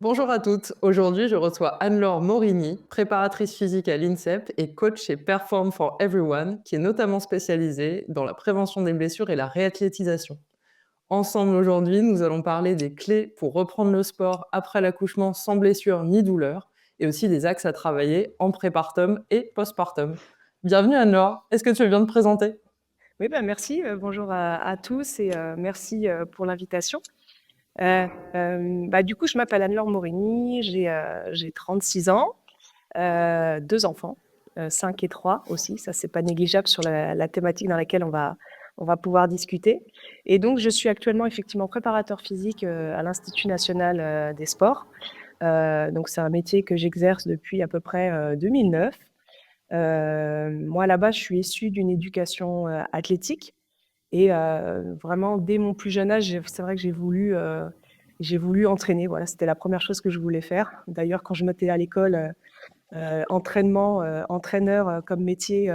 Bonjour à toutes. Aujourd'hui, je reçois Anne-Laure Morigny, préparatrice physique à l'INSEP et coach chez Perform for Everyone, qui est notamment spécialisée dans la prévention des blessures et la réathlétisation. Ensemble aujourd'hui, nous allons parler des clés pour reprendre le sport après l'accouchement sans blessure ni douleur, et aussi des axes à travailler en prépartum et postpartum. Bienvenue Anne-Laure, est-ce que tu veux bien te présenter? Oui, merci, bonjour à tous et merci, pour l'invitation. Du coup, je m'appelle Anne-Laure Morigny, j'ai 36 ans, 2 enfants, 5 et 3 aussi, ça c'est pas négligeable sur la thématique dans laquelle on va pouvoir discuter et donc je suis actuellement effectivement préparateur physique, à l'Institut national, des sports. Donc c'est un métier que j'exerce depuis à peu près, 2009. Moi, là-bas, je suis issue d'une éducation, athlétique et vraiment dès mon plus jeune âge, c'est vrai que j'ai voulu entraîner. Voilà, c'était la première chose que je voulais faire. D'ailleurs, quand je m'étais à l'école, entraînement, entraîneur, comme métier,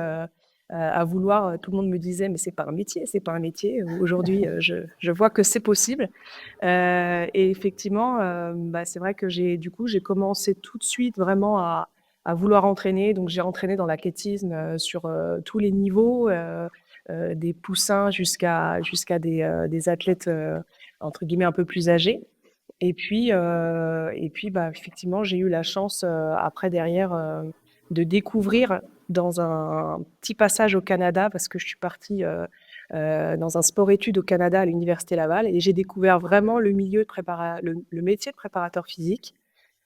à vouloir, tout le monde me disait: «Mais c'est pas un métier, c'est pas un métier». Aujourd'hui, je vois que c'est possible, et effectivement, c'est vrai que j'ai commencé tout de suite vraiment à vouloir entraîner. Donc j'ai entraîné dans l'athlétisme, sur, tous les niveaux, des poussins jusqu'à des athlètes, entre guillemets «un peu plus âgés». Et puis, effectivement, j'ai eu la chance, après derrière, de découvrir dans un petit passage au Canada, parce que je suis partie, dans un sport-études au Canada à l'université Laval, et j'ai découvert vraiment le métier de préparateur physique,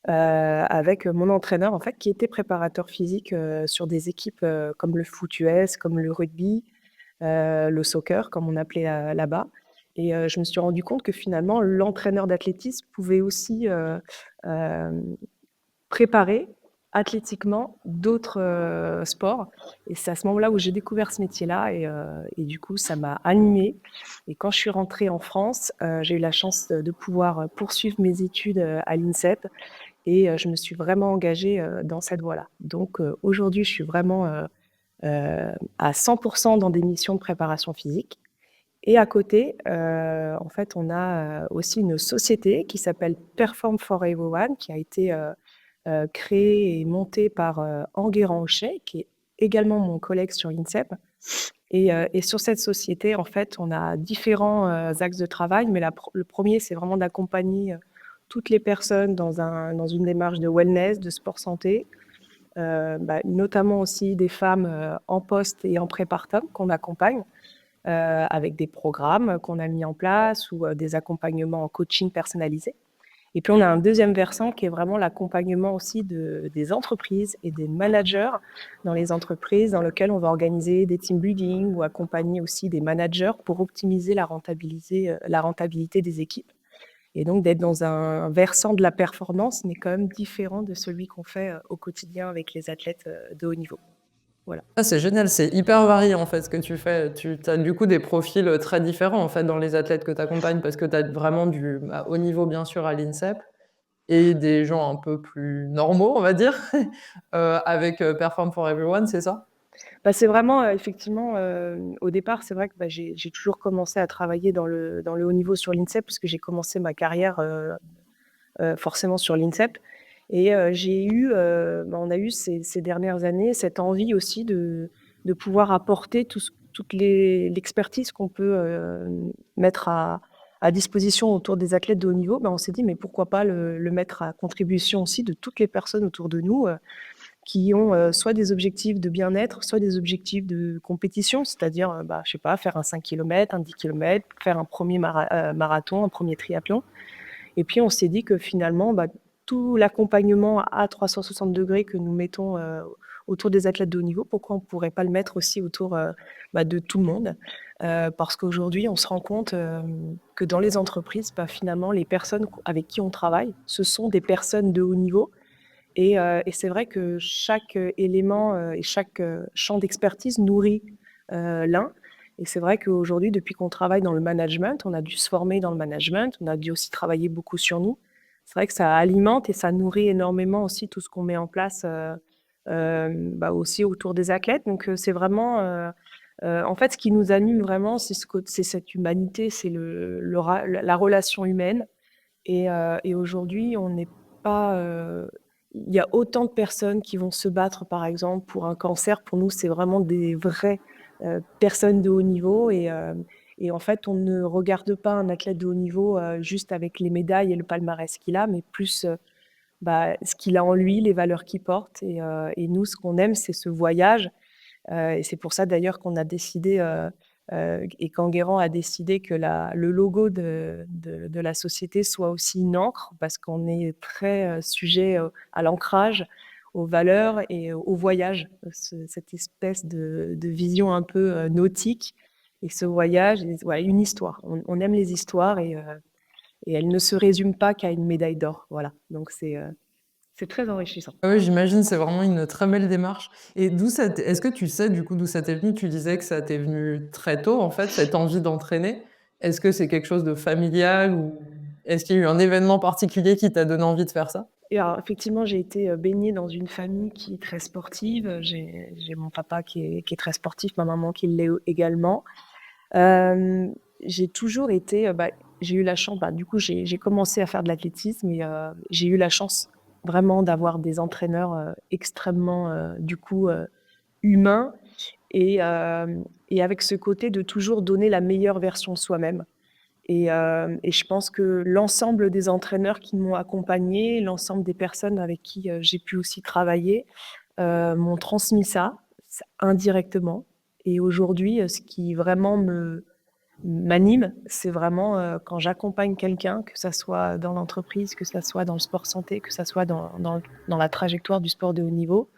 avec mon entraîneur en fait qui était préparateur physique, sur des équipes, comme le foot US, comme le rugby, le soccer comme on appelait, là-bas. Et je me suis rendu compte que finalement l'entraîneur d'athlétisme pouvait aussi, hem, préparer athlétiquement d'autres, sports, et c'est à ce moment-là où j'ai découvert ce métier-là, et du coup ça m'a animée. Et quand je suis rentrée en France, j'ai eu la chance de pouvoir, poursuivre mes études, à l'INSEP, et je me suis vraiment engagée, dans cette voie-là. Donc aujourd'hui je suis vraiment, à 100 dans des missions de préparation physique. Et à côté, en fait, on a, aussi une société qui s'appelle Perform for Everyone, qui a été, créée et montée par, Enguerrand Hochet, qui est également mon collègue sur l'INSEP. Et sur cette société, en fait, on a différents, axes de travail, mais le premier, c'est vraiment d'accompagner, toutes les personnes dans une démarche de wellness, de sport santé, notamment aussi des femmes, en poste et en prépartum qu'on accompagne, avec des programmes qu'on a mis en place, ou des accompagnements en coaching personnalisé. Et puis on a un deuxième versant qui est vraiment l'accompagnement aussi des entreprises et des managers dans les entreprises, dans lequel on va organiser des team building ou accompagner aussi des managers pour optimiser la rentabilité des équipes. Et donc d'être dans un versant de la performance, mais quand même différent de celui qu'on fait, au quotidien avec les athlètes, de haut niveau. Voilà. Ah, c'est génial, c'est hyper varié en fait ce que tu fais. Tu as du coup des profils, très différents en fait dans les athlètes que tu accompagnes parce que tu as vraiment haut niveau bien sûr à l'INSEP et des gens un peu plus normaux, on va dire, avec, Perform for Everyone, c'est ça? C'est vraiment, effectivement, au départ, c'est vrai que, j'ai toujours commencé à travailler dans le haut niveau sur l'INSEP, puisque j'ai commencé ma carrière, forcément sur l'INSEP. Et on a eu ces dernières années cette envie aussi de pouvoir apporter toute l'expertise qu'on peut, mettre à disposition autour des athlètes de haut niveau. On s'est dit: «Mais pourquoi pas le mettre à contribution aussi de toutes les personnes autour de nous, qui ont, soit des objectifs de bien-être, soit des objectifs de compétition». C'est-à-dire, je sais pas, faire un 5 kilomètres, un 10 kilomètres, faire un premier marathon, un premier triathlon. Et puis on s'est dit que finalement, tout l'accompagnement à 360 degrés que nous mettons, autour des athlètes de haut niveau, pourquoi on ne pourrait pas le mettre aussi autour, de tout le monde? Parce qu'aujourd'hui, on se rend compte, que dans les entreprises, finalement, les personnes avec qui on travaille, ce sont des personnes de haut niveau. Et c'est vrai que chaque, élément, et chaque, champ d'expertise nourrit, l'un. Et c'est vrai qu'aujourd'hui, depuis qu'on travaille dans le management, on a dû se former dans le management, on a dû aussi travailler beaucoup sur nous. C'est vrai que ça alimente et ça nourrit énormément aussi tout ce qu'on met en place, aussi autour des athlètes. Donc c'est vraiment, en fait, ce qui nous anime vraiment, c'est cette humanité, c'est le ra la relation humaine. Et aujourd'hui, on est pas, il y a autant de personnes qui vont se battre, par exemple, pour un cancer. Pour nous, c'est vraiment des vraies, personnes de haut niveau et en fait, on ne regarde pas un athlète de haut niveau, juste avec les médailles et le palmarès qu'il a, mais plus, bah, ce qu'il a en lui, les valeurs qu'il porte et nous, ce qu'on aime, c'est ce voyage. Et c'est pour ça d'ailleurs qu'on a décidé, et qu'Enguerrand a décidé que le logo de la société soit aussi une ancre, parce qu'on est très sujet à l'ancrage, aux valeurs et au voyage, cette espèce de vision un peu nautique. Et ce voyage, ouais, une histoire. On aime les histoires et elles ne se résument pas qu'à une médaille d'or. Voilà. Donc c'est très enrichissant. Ah oui, j'imagine, c'est vraiment une très belle démarche. Et est-ce que tu sais du coup d'où ça t'est venu? Tu disais que ça t'est venu très tôt, en fait, cette envie d'entraîner. Est-ce que c'est quelque chose de familial ou est-ce qu'il y a eu un événement particulier qui t'a donné envie de faire ça? Et alors, effectivement, j'ai été baignée dans une famille qui est très sportive. J'ai mon papa qui est très sportif, ma maman qui l'est également. J'ai toujours été, j'ai eu la chance, du coup, j'ai commencé à faire de l'athlétisme et j'ai eu la chance vraiment d'avoir des entraîneurs extrêmement, du coup, humains et avec ce côté de toujours donner la meilleure version de soi-même. Et je pense que l'ensemble des entraîneurs qui m'ont accompagnée, l'ensemble des personnes avec qui j'ai pu aussi travailler, m'ont transmis ça indirectement. Et aujourd'hui, ce qui vraiment m'anime, c'est vraiment quand j'accompagne quelqu'un, que ça soit dans l'entreprise, que ça soit dans le sport santé, que ça soit dans la trajectoire du sport de haut niveau,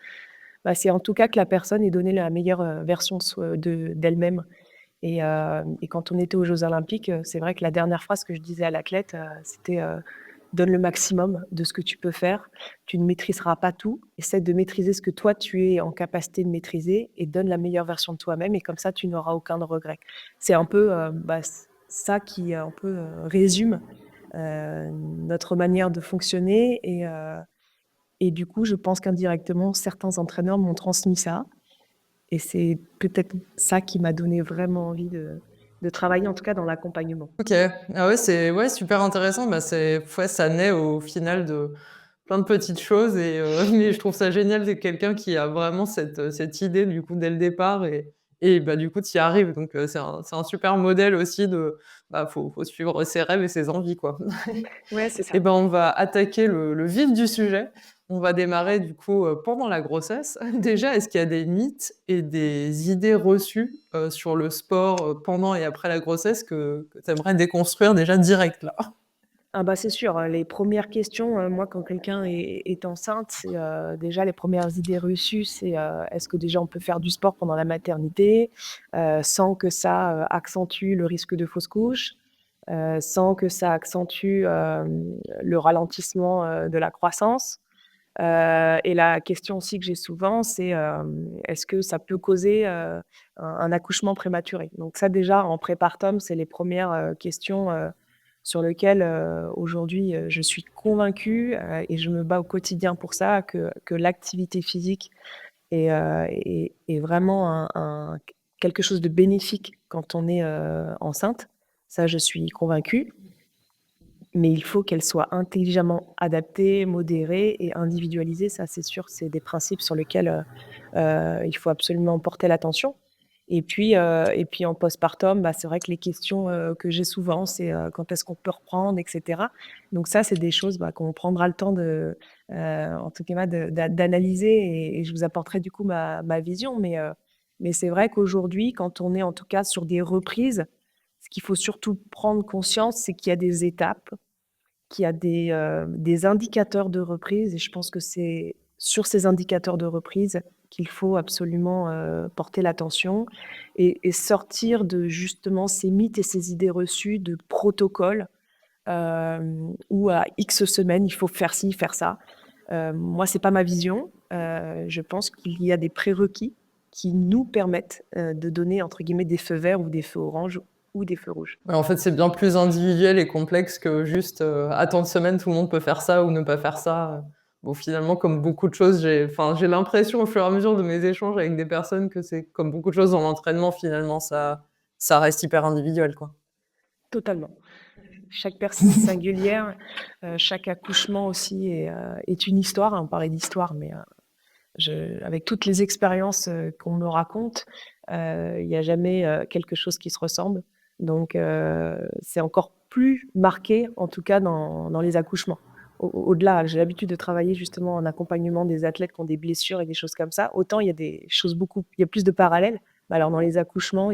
c'est en tout cas que la personne ait donné la meilleure version d'elle-même. Et quand on était aux Jeux Olympiques, c'est vrai que la dernière phrase que je disais à l'athlète, c'était donne le maximum de ce que tu peux faire. Tu ne maîtriseras pas tout. Essaie de maîtriser ce que toi, tu es en capacité de maîtriser et donne la meilleure version de toi-même. Et comme ça, tu n'auras aucun regret. C'est un peu ça qui un peu résume notre manière de fonctionner. Et du coup, je pense qu'indirectement, certains entraîneurs m'ont transmis ça. Et c'est peut-être ça qui m'a donné vraiment envie de travailler, en tout cas dans l'accompagnement. OK. Ah ouais, c'est ouais, super intéressant. Ouais, ça naît au final de plein de petites choses et mais je trouve ça génial de quelqu'un qui a vraiment cette idée du coup dès le départ et bah, du coup tu y arrives donc c'est un super modèle aussi de faut suivre ses rêves et ses envies, quoi. Ouais, c'est Et ça. ben, on va attaquer le vif du sujet. On va démarrer du coup, pendant la grossesse. Déjà, est-ce qu'il y a des mythes et des idées reçues, sur le sport, pendant et après la grossesse que tu aimerais déconstruire déjà direct là? Ah bah, c'est sûr, les premières questions, moi quand quelqu'un est enceinte, c'est, déjà les premières idées reçues, c'est, est-ce que déjà on peut faire du sport pendant la maternité, sans que ça, accentue le risque de fausse couche, sans que ça accentue, le ralentissement, de la croissance? Et la question aussi que j'ai souvent, c'est, est-ce que ça peut causer, un accouchement prématuré? Donc ça déjà en prépartum, c'est les premières questions, sur lesquelles, aujourd'hui, je suis convaincue, et je me bats au quotidien pour ça, que l'activité physique est vraiment quelque chose de bénéfique quand on est, enceinte. Ça, je suis convaincue. Mais il faut qu'elle soit intelligemment adaptée, modérée et individualisée. Ça, c'est sûr, c'est des principes sur lesquels, il faut absolument porter l'attention. Et puis en postpartum, c'est vrai que les questions, que j'ai souvent, c'est, quand est-ce qu'on peut reprendre et cetera. Donc ça, c'est des choses, qu'on prendra le temps en tout cas, d'analyser et je vous apporterai du coup ma vision. Mais c'est vrai qu'aujourd'hui, quand on est en tout cas sur des reprises, ce qu'il faut surtout prendre conscience, c'est qu'il y a des étapes, qu'il y a des indicateurs de reprise et je pense que c'est sur ces indicateurs de reprise qu'il faut absolument, porter l'attention et sortir de justement ces mythes et ces idées reçues de protocoles, où à X semaines, il faut faire ci, faire ça. Moi, c'est pas ma vision. Je pense qu'il y a des prérequis qui nous permettent, de donner entre guillemets «des feux verts» ou des feux oranges ou des feux rouges. Ouais, en fait, c'est bien plus individuel et complexe que juste, à tant de semaines, tout le monde peut faire ça ou ne pas faire ça. Bon, finalement, comme beaucoup de choses, j'ai l'impression au fur et à mesure de mes échanges avec des personnes que c'est comme beaucoup de choses dans l'entraînement, finalement, ça reste hyper individuel, quoi. Totalement. chaque personne est singulière, chaque accouchement aussi est une histoire. On parlait d'histoire, mais avec toutes les expériences qu'on me raconte, il n'y a jamais quelque chose qui se ressemble. Donc, c'est encore plus marqué, en tout cas dans les accouchements. Au-delà, j'ai l'habitude de travailler justement en accompagnement des athlètes qui ont des blessures et des choses comme ça. Autant il y a des choses il y a plus de parallèles. Alors dans les accouchements,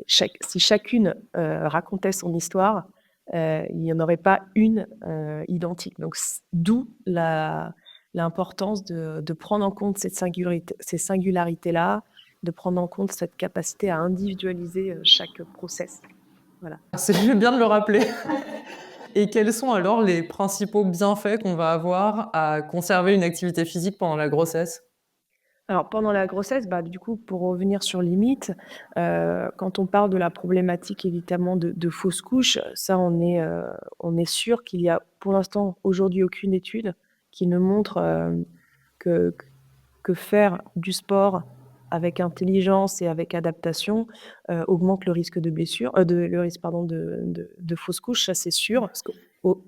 si chacune racontait son histoire, il n'y en aurait pas une identique. Donc d'où l'importance de prendre en compte ces singularités-là, de prendre en compte cette capacité à individualiser chaque process. Voilà. C'est bien de le rappeler. Et quels sont alors les principaux bienfaits qu'on va avoir à conserver une activité physique pendant la grossesse? Alors pendant la grossesse, du coup, pour revenir sur les mythes, quand on parle de la problématique évidemment de fausses couches, ça on est sûr qu'il y a pour l'instant aujourd'hui aucune étude qui ne montre, que que faire du sport avec intelligence et avec adaptation, augmente le risque de blessure, le risque pardon de fausse couche, ça c'est sûr. Parce que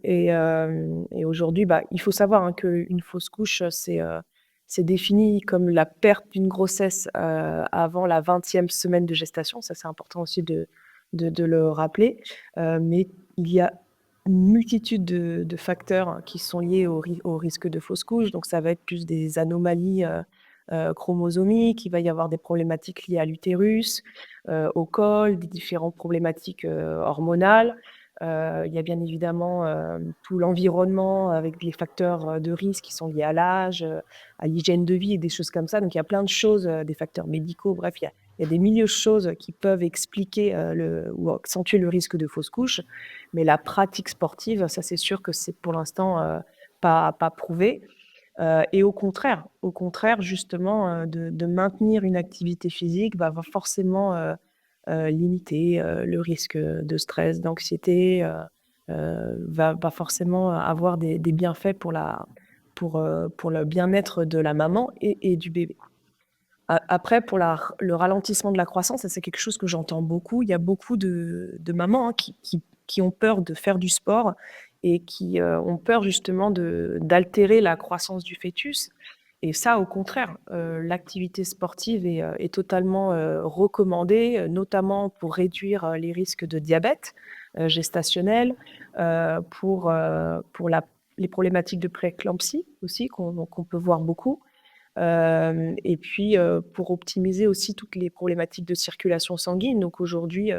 Et aujourd'hui, il faut savoir, hein, qu'une fausse couche, c'est défini comme la perte d'une grossesse, avant la 20e semaine de gestation. Ça, c'est important aussi de le rappeler. Mais il y a une multitude de facteurs qui sont liés au risque de fausse couche. Donc ça va être plus des anomalies, chromosomiques, il va y avoir des problématiques liées à l'utérus, au col, des différentes problématiques, hormonales. Il y a bien évidemment, tout l'environnement avec les facteurs, de risque qui sont liés à l'âge, à l'hygiène de vie et des choses comme ça. Donc il y a plein de choses, des facteurs médicaux, bref, il y a des milliers de choses qui peuvent expliquer, ou accentuer le risque de fausse couche. Mais la pratique sportive, ça c'est sûr que c'est pour l'instant, pas prouvé. Et au contraire justement, de maintenir une activité physique, va forcément, limiter, le risque de stress, d'anxiété, va forcément avoir des bienfaits pour le bien-être de la maman et du bébé. Après pour le ralentissement de la croissance, ça c'est quelque chose que j'entends beaucoup. Il y a beaucoup de mamans, hein, qui ont peur de faire du sport et qui, ont peur justement d'altérer la croissance du fœtus. Et ça, au contraire, l'activité sportive est totalement, recommandée, notamment pour réduire, les risques de diabète, gestationnel, pour les problématiques de prééclampsie aussi qu'on peut voir beaucoup. Et puis, pour optimiser aussi toutes les problématiques de circulation sanguine. Donc aujourd'hui,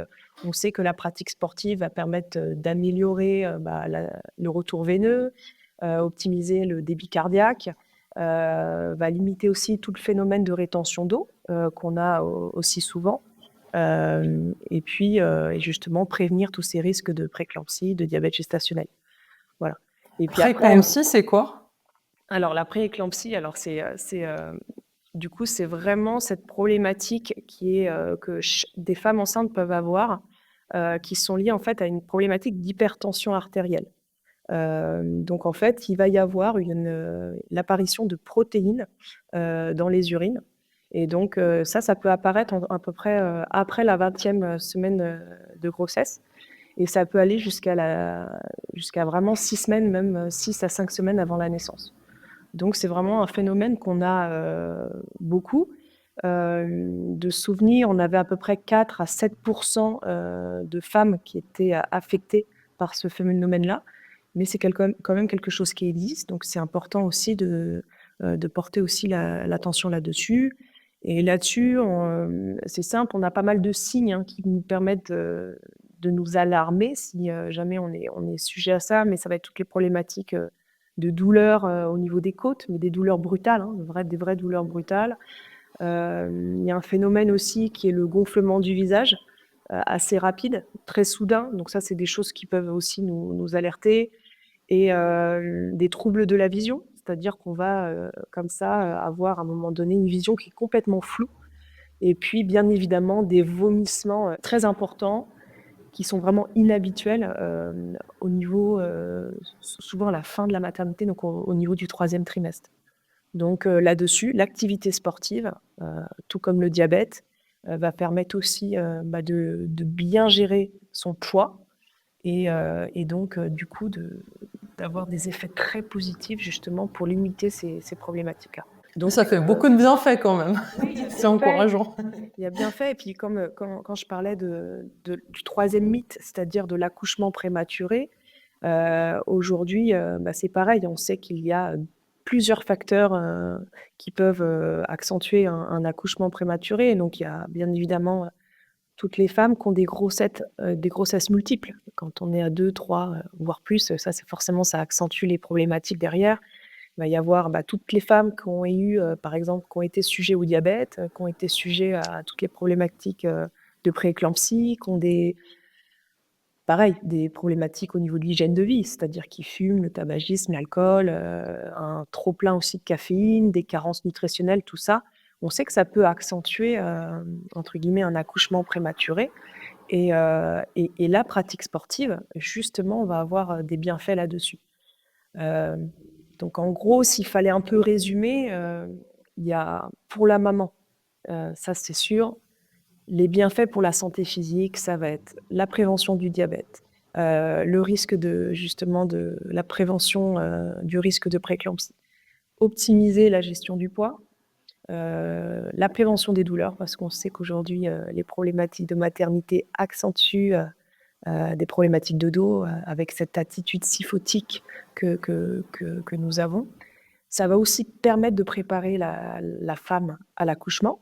on sait que la pratique sportive va permettre, d'améliorer, le retour veineux, optimiser le débit cardiaque, va limiter aussi tout le phénomène de rétention d'eau, qu'on a aussi souvent. Et puis, et justement prévenir tous ces risques de prééclampsie, de diabète gestationnel. Voilà. Et puis après, prééclampsie, c'est quoi? alors la prééclampsie, alors du coup, c'est vraiment cette problématique qui est, que des femmes enceintes peuvent avoir, qui sont liées en fait à une problématique d'hypertension artérielle. Donc en fait, il va y avoir l'apparition de protéines, dans les urines. Et donc ça peut apparaître à peu près, après la 20e semaine, de grossesse. Et ça peut aller jusqu'à vraiment 6 semaines, même 6 à 5 semaines avant la naissance. Donc c'est vraiment un phénomène qu'on a, beaucoup. De souvenirs, on avait à peu près 4 à 7 de femmes qui étaient affectées par ce phénomène-là. Mais c'est quand même quelque chose qui existe, donc c'est important aussi de porter aussi l'attention là-dessus. Et là-dessus, c'est simple, on a pas mal de signes, hein, qui nous permettent de nous alarmer si jamais on est sujet à ça, mais ça va être toutes les problématiques de douleurs au niveau des côtes, mais des douleurs brutales, hein, des vraies douleurs brutales. Il y a un phénomène aussi qui est le gonflement du visage, assez rapide, très soudain. Donc ça, c'est des choses qui peuvent aussi nous alerter. Et des troubles de la vision, c'est-à-dire qu'on va, comme ça, avoir à un moment donné une vision qui est complètement floue. Et puis, bien évidemment, des vomissements très importants qui sont vraiment inhabituels au niveau, souvent à la fin de la maternité, donc au niveau du 3e trimestre. Donc là-dessus, l'activité sportive, tout comme le diabète, va permettre aussi de bien gérer son poids et donc du coup d'avoir des effets très positifs justement pour limiter ces problématiques-là. Donc, ça fait beaucoup de bienfaits quand même. Oui, il y a C'est bien fait. encourageant. Il y a bien fait. Et puis comme quand je parlais du troisième mythe, c'est-à-dire de l'accouchement prématuré, aujourd'hui, c'est pareil. On sait qu'il y a plusieurs facteurs qui peuvent accentuer un accouchement prématuré. Et donc il y a bien évidemment toutes les femmes qui ont des grossesses multiples. Quand on est à 2, 3, voire plus, ça accentue les problématiques derrière. Il va y avoir toutes les femmes qui ont eu, par exemple, qui ont été sujets au diabète, qui ont été sujets à toutes les problématiques de prééclampsie, qui ont des problématiques au niveau de l'hygiène de vie, c'est-à-dire qui fument, le tabagisme, l'alcool, un trop-plein aussi de caféine, des carences nutritionnelles, tout ça. On sait que ça peut accentuer, entre guillemets, un accouchement prématuré. Et la pratique sportive, justement, va avoir des bienfaits là-dessus. Donc, en gros, s'il fallait un peu résumer, il y a pour la maman, ça c'est sûr, les bienfaits pour la santé physique, ça va être la prévention du diabète, le risque de la prévention du risque de prééclampsie, optimiser la gestion du poids, la prévention des douleurs, parce qu'on sait qu'aujourd'hui, les problématiques de maternité accentuent des problématiques de dos avec cette attitude syphotique que nous avons. Ça va aussi permettre de préparer la femme à l'accouchement.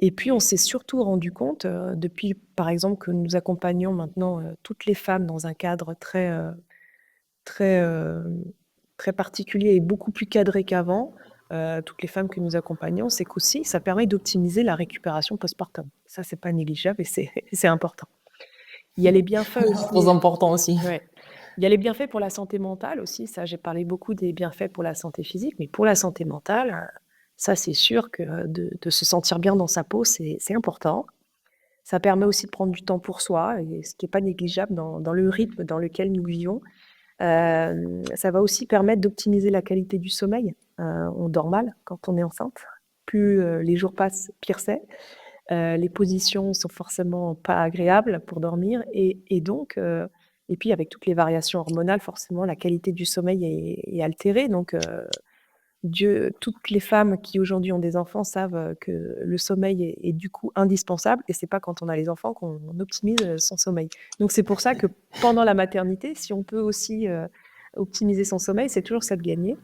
Et puis, on s'est surtout rendu compte, depuis, par exemple, que nous accompagnons maintenant toutes les femmes dans un cadre très, très particulier et beaucoup plus cadré qu'avant, toutes les femmes que nous accompagnons, c'est qu'aussi, ça permet d'optimiser la récupération postpartum. Ça, c'est pas négligeable et c'est important. Il y a les bienfaits aussi. Trop important aussi. Ouais. Il y a les bienfaits pour la santé mentale aussi. Ça, j'ai parlé beaucoup des bienfaits pour la santé physique, mais pour la santé mentale, ça, c'est sûr que de se sentir bien dans sa peau, c'est important. Ça permet aussi de prendre du temps pour soi, et ce qui n'est pas négligeable dans le rythme dans lequel nous vivons. Ça va aussi permettre d'optimiser la qualité du sommeil. On dort mal quand on est enceinte. Plus les jours passent, pire c'est. Les positions sont forcément pas agréables pour dormir et donc et puis avec toutes les variations hormonales, forcément la qualité du sommeil est altérée. Donc toutes les femmes qui aujourd'hui ont des enfants savent que le sommeil est du coup indispensable et c'est pas quand on a les enfants qu'on optimise son sommeil. Donc c'est pour ça que pendant la maternité, si on peut aussi optimiser son sommeil, c'est toujours ça de gagner.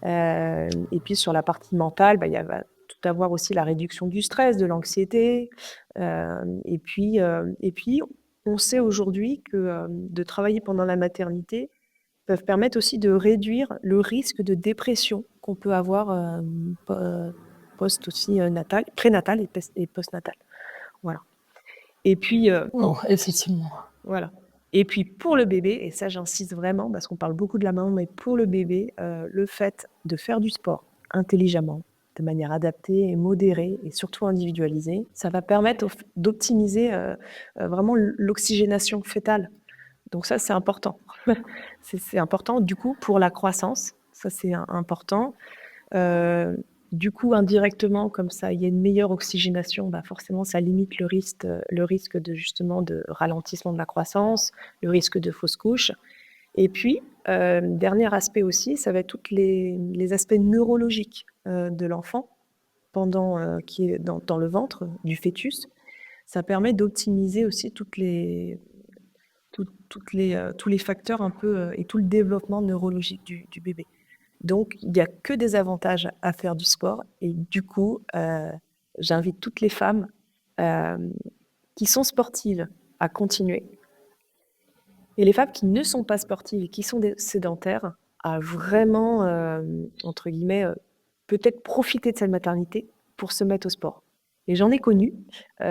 Et puis sur la partie mentale, il va tout avoir aussi la réduction du stress, de l'anxiété. Et puis, on sait aujourd'hui que de travailler pendant la maternité peuvent permettre aussi de réduire le risque de dépression qu'on peut avoir post aussi natal, prénatal et post-natal. Voilà. Et puis, Effectivement. voilà. Et puis pour le bébé, et ça j'insiste vraiment parce qu'on parle beaucoup de la maman, mais pour le bébé, le fait de faire du sport intelligemment, de manière adaptée et modérée et surtout individualisée, ça va permettre d'optimiser vraiment l'oxygénation fœtale. Donc ça, c'est important. C'est important du coup pour la croissance, ça c'est important. Du coup, indirectement, comme ça, il y a une meilleure oxygénation, forcément, ça limite le risque de justement de ralentissement de la croissance, le risque de fausse couche. Et puis, dernier aspect aussi, ça va être tous les aspects neurologiques de l'enfant qui est dans le ventre du fœtus. Ça permet d'optimiser aussi tous les facteurs un peu et tout le développement neurologique du bébé. Donc, il n'y a que des avantages à faire du sport. Et du coup, j'invite toutes les femmes qui sont sportives à continuer. Et les femmes qui ne sont pas sportives et qui sont sédentaires à vraiment, entre guillemets, peut-être profiter de cette maternité pour se mettre au sport. Et j'en ai connu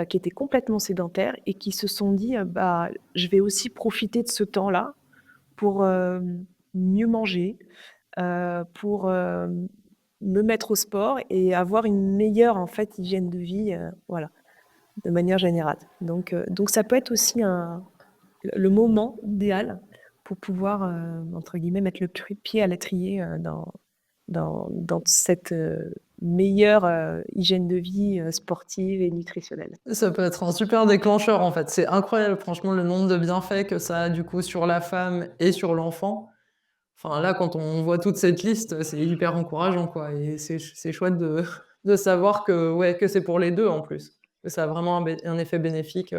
qui étaient complètement sédentaires et qui se sont dit je vais aussi profiter de ce temps-là pour mieux manger, pour me mettre au sport et avoir une meilleure en fait hygiène de vie, voilà, de manière générale. Donc ça peut être aussi le moment idéal pour pouvoir entre guillemets mettre le pied à l'étrier dans cette meilleure hygiène de vie sportive et nutritionnelle. Ça peut être un super déclencheur, en fait. C'est incroyable, franchement, le nombre de bienfaits que ça a, du coup, sur la femme et sur l'enfant. Enfin, là, quand on voit toute cette liste, c'est hyper encourageant, quoi, et c'est chouette de de savoir que, ouais, que c'est pour les 2 en plus. Que ça a vraiment un effet bénéfique,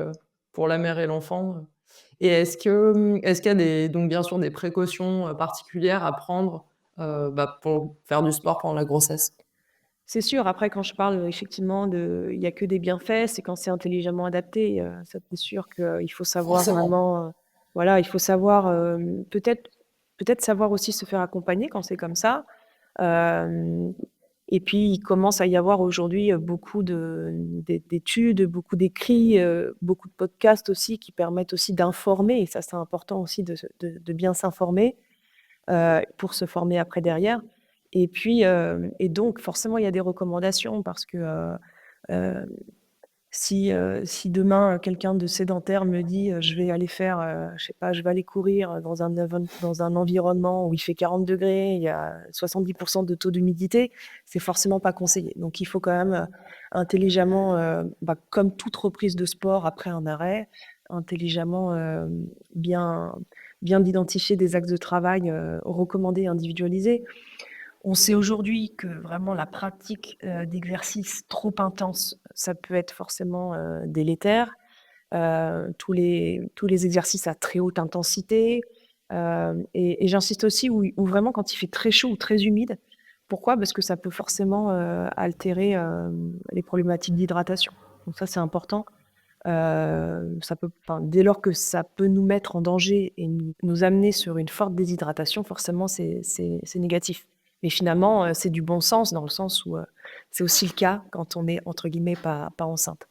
pour la mère et l'enfant. Et est-ce qu'il y a des donc bien sûr des précautions, particulières à prendre, bah, pour faire du sport pendant la grossesse? C'est sûr, après quand je parle, effectivement de il y a que des bienfaits, c'est quand c'est intelligemment adapté, ça c'est sûr qu'il faut savoir Forcément. vraiment, voilà, il faut savoir, peut-être savoir aussi se faire accompagner quand c'est comme ça. Hem Et puis il commence à y avoir aujourd'hui, beaucoup d'études, beaucoup d'écrits, beaucoup de podcasts aussi qui permettent aussi d'informer et ça c'est important aussi de bien s'informer, pour se former après derrière et puis, et donc forcément il y a des recommandations parce que, heu, si demain, quelqu'un de sédentaire me dit, «Je vais aller faire, je sais pas, je vais aller courir, dans un environnement où il fait 40°, il y a 70 de taux d'humidité», c'est forcément pas conseillé. Donc il faut quand même, intelligemment, comme toute reprise de sport après un arrêt, intelligemment, bien bien identifier des axes de travail, recommandés, individualisés. On sait aujourd'hui que vraiment la pratique, d'exercices trop intenses, ça peut être forcément, délétère. Tous les exercices à très haute intensité, et j'insiste aussi où vraiment quand il fait très chaud ou très humide. Pourquoi? Parce que ça peut forcément, altérer, les problématiques d'hydratation. Donc ça, c'est important. Ça peut enfin, dès lors que ça peut nous mettre en danger et nous amener sur une forte déshydratation, forcément c'est négatif. Mais finalement, c'est du bon sens dans le sens où, c'est aussi le cas quand on est entre guillemets «pas enceinte».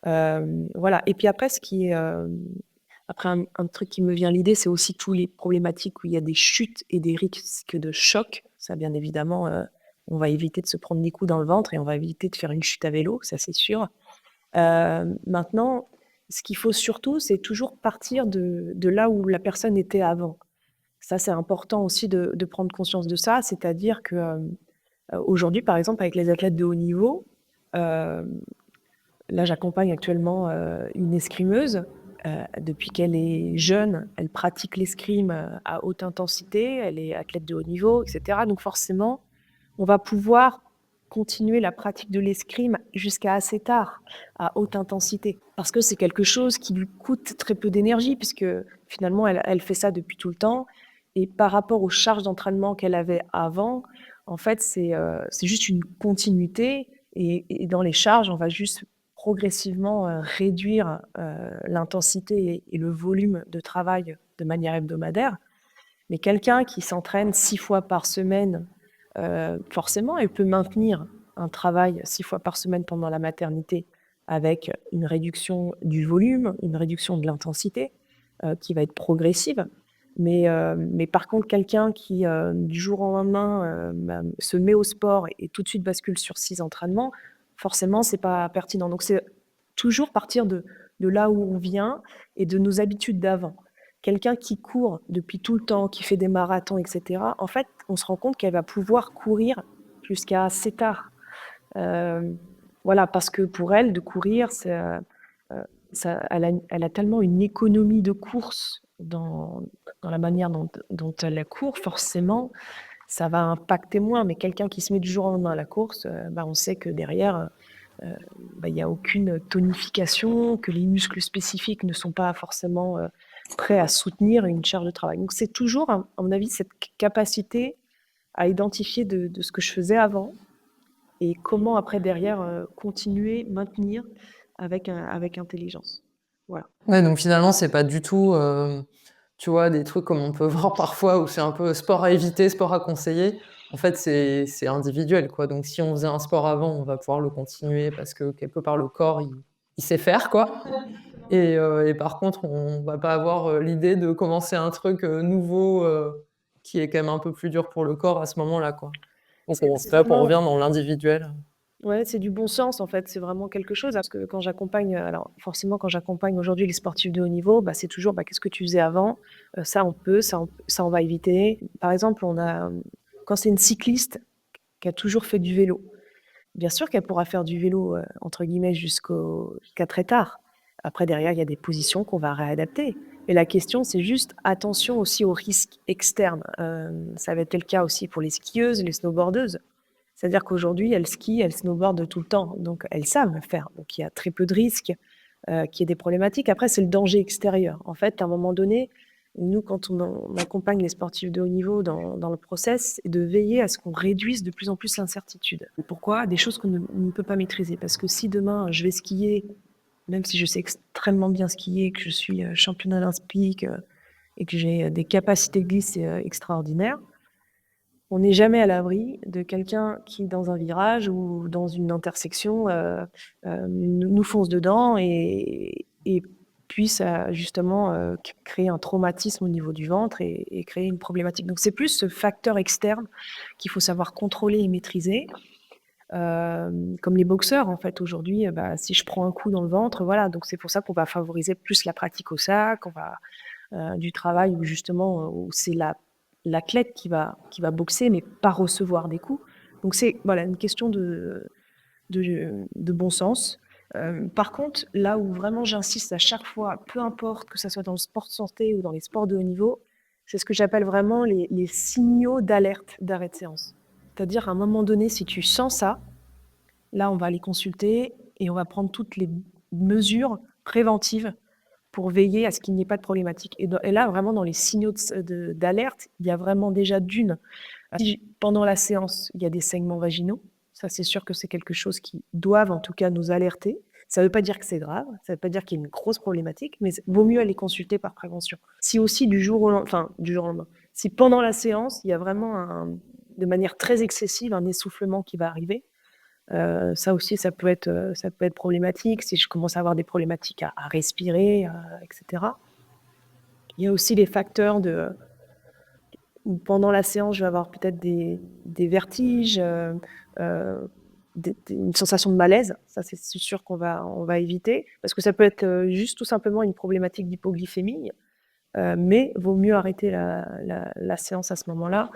Voilà et puis après ce qui est, après un truc qui me vient à l'idée, c'est aussi tous les problématiques où il y a des chutes et des risques de choc. Ça bien évidemment, on va éviter de se prendre des coups dans le ventre et on va éviter de faire une chute à vélo, ça c'est sûr. Maintenant, ce qu'il faut surtout, c'est toujours partir de là où la personne était avant. Ça, c'est important aussi de prendre conscience de ça, c'est-à-dire que, aujourd'hui, par exemple, avec les athlètes de haut niveau, hem, là, j'accompagne actuellement, une escrimeuse. Depuis qu'elle est jeune, elle pratique l'escrime, à haute intensité, elle est athlète de haut niveau et cetera. Donc forcément, on va pouvoir continuer la pratique de l'escrime jusqu'à assez tard, à haute intensité. Parce que c'est quelque chose qui lui coûte très peu d'énergie puisque finalement elle fait ça depuis tout le temps et par rapport aux charges d'entraînement qu'elle avait avant, en fait, c'est juste une continuité et dans les charges, on va juste progressivement, réduire, l'intensité et le volume de travail de manière hebdomadaire. Mais quelqu'un qui s'entraîne 6 fois par semaine, forcément, elle peut maintenir un travail 6 fois par semaine pendant la maternité avec une réduction du volume, une réduction de l'intensité, qui va être progressive. Mais par contre, quelqu'un qui, du jour au lendemain, se met au sport et tout de suite bascule sur 6 entraînements, forcément, c'est pas pertinent. Donc c'est toujours partir de là où on vient et de nos habitudes d'avant. Quelqu'un qui court depuis tout le temps, qui fait des marathons et cetera, en fait, on se rend compte qu'elle va pouvoir courir jusqu'à assez tard. Hem, voilà, parce que pour elle, de courir, ça elle a tellement une économie de course dans la manière dont elle court, forcément, ça va impacter moins. Mais quelqu'un qui se met du jour au lendemain à la course, on sait que derrière, il y a aucune tonification, que les muscles spécifiques ne sont pas forcément, prêts à soutenir une charge de travail. Donc c'est toujours, à mon avis, cette capacité à identifier de ce que je faisais avant et comment après derrière, continuer, maintenir avec intelligence. Voilà. Ouais, donc finalement, c'est pas du tout, tu vois, des trucs comme on peut voir parfois où c'est un peu sport à éviter, sport à conseiller. En fait, c'est individuel, quoi. Donc si on faisait un sport avant, on va pouvoir le continuer parce que quelque part le corps, il sait faire, quoi. Et par contre, on va pas avoir, l'idée de commencer un truc, nouveau, qui est quand même un peu plus dur pour le corps à ce moment-là, quoi. Donc C'est c'est là qu'on vraiment revient dans l'individuel. ouais, c'est du bon sens en fait, c'est vraiment quelque chose parce que quand j'accompagne, alors forcément quand j'accompagne aujourd'hui les sportifs de haut niveau, c'est toujours: «Qu'est-ce que tu faisais avant?» Ça on peut, ça on va éviter. Par exemple, quand c'est une cycliste qui a toujours fait du vélo. Bien sûr qu'elle pourra faire du vélo, entre guillemets, jusqu'à très tard. Après, derrière, il y a des positions qu'on va réadapter. Et la question, c'est juste attention aussi aux risques externes. Ça va être le cas aussi pour les skieuses, les snowboardeuses. C'est-à-dire qu'aujourd'hui, elles skient, elles snowboardent tout le temps, donc elles savent le faire. Donc il y a très peu de risques qu'il y ait des problématiques. Après, c'est le danger extérieur. En fait, à un moment donné, nous, quand on accompagne les sportifs de haut niveau dans le process, c'est de veiller à ce qu'on réduise de plus en plus l'incertitude. Pourquoi? Des choses qu'on ne peut pas maîtriser. Parce que si demain, je vais skier, même si je sais extrêmement bien skier, que je suis championne olympique et que j'ai des capacités de glisse extraordinaires, on n'est jamais à l'abri de quelqu'un qui, dans un virage ou dans une intersection, nous fonce dedans et puisse justement créer un traumatisme au niveau du ventre et créer une problématique. Donc c'est plus ce facteur externe qu'il faut savoir contrôler et maîtriser. Comme les boxeurs, en fait, aujourd'hui, si je prends un coup dans le ventre, voilà. Donc c'est pour ça qu'on va favoriser plus la pratique au sac, on va du travail où justement où c'est l'athlète qui va boxer mais pas recevoir des coups. Donc c'est voilà une question de bon sens. Par contre, là où vraiment j'insiste à chaque fois, peu importe que ça soit dans le sport de santé ou dans les sports de haut niveau, c'est ce que j'appelle vraiment les signaux d'alerte d'arrêt de séance. C'est-à-dire à un moment donné, si tu sens ça, là on va aller consulter et on va prendre toutes les mesures préventives pour veiller à ce qu'il n'y ait pas de problématique. Et là, vraiment, dans les signaux d'alerte, il y a vraiment déjà si pendant la séance, il y a des saignements vaginaux, ça c'est sûr que c'est quelque chose qui doivent en tout cas nous alerter. Ça ne veut pas dire que c'est grave, ça ne veut pas dire qu'il y a une grosse problématique, mais vaut mieux aller consulter par prévention. Si aussi du jour au lendemain, si pendant la séance, il y a vraiment de manière très excessive un essoufflement qui va arriver, ça aussi, ça peut être problématique si je commence à avoir des problématiques à respirer, etc. Il y a aussi les facteurs où pendant la séance, je vais avoir peut-être des vertiges, une sensation de malaise. Ça, c'est sûr on va éviter parce que ça peut être juste tout simplement une problématique d'hypoglycémie, mais vaut mieux arrêter la séance à ce moment-là.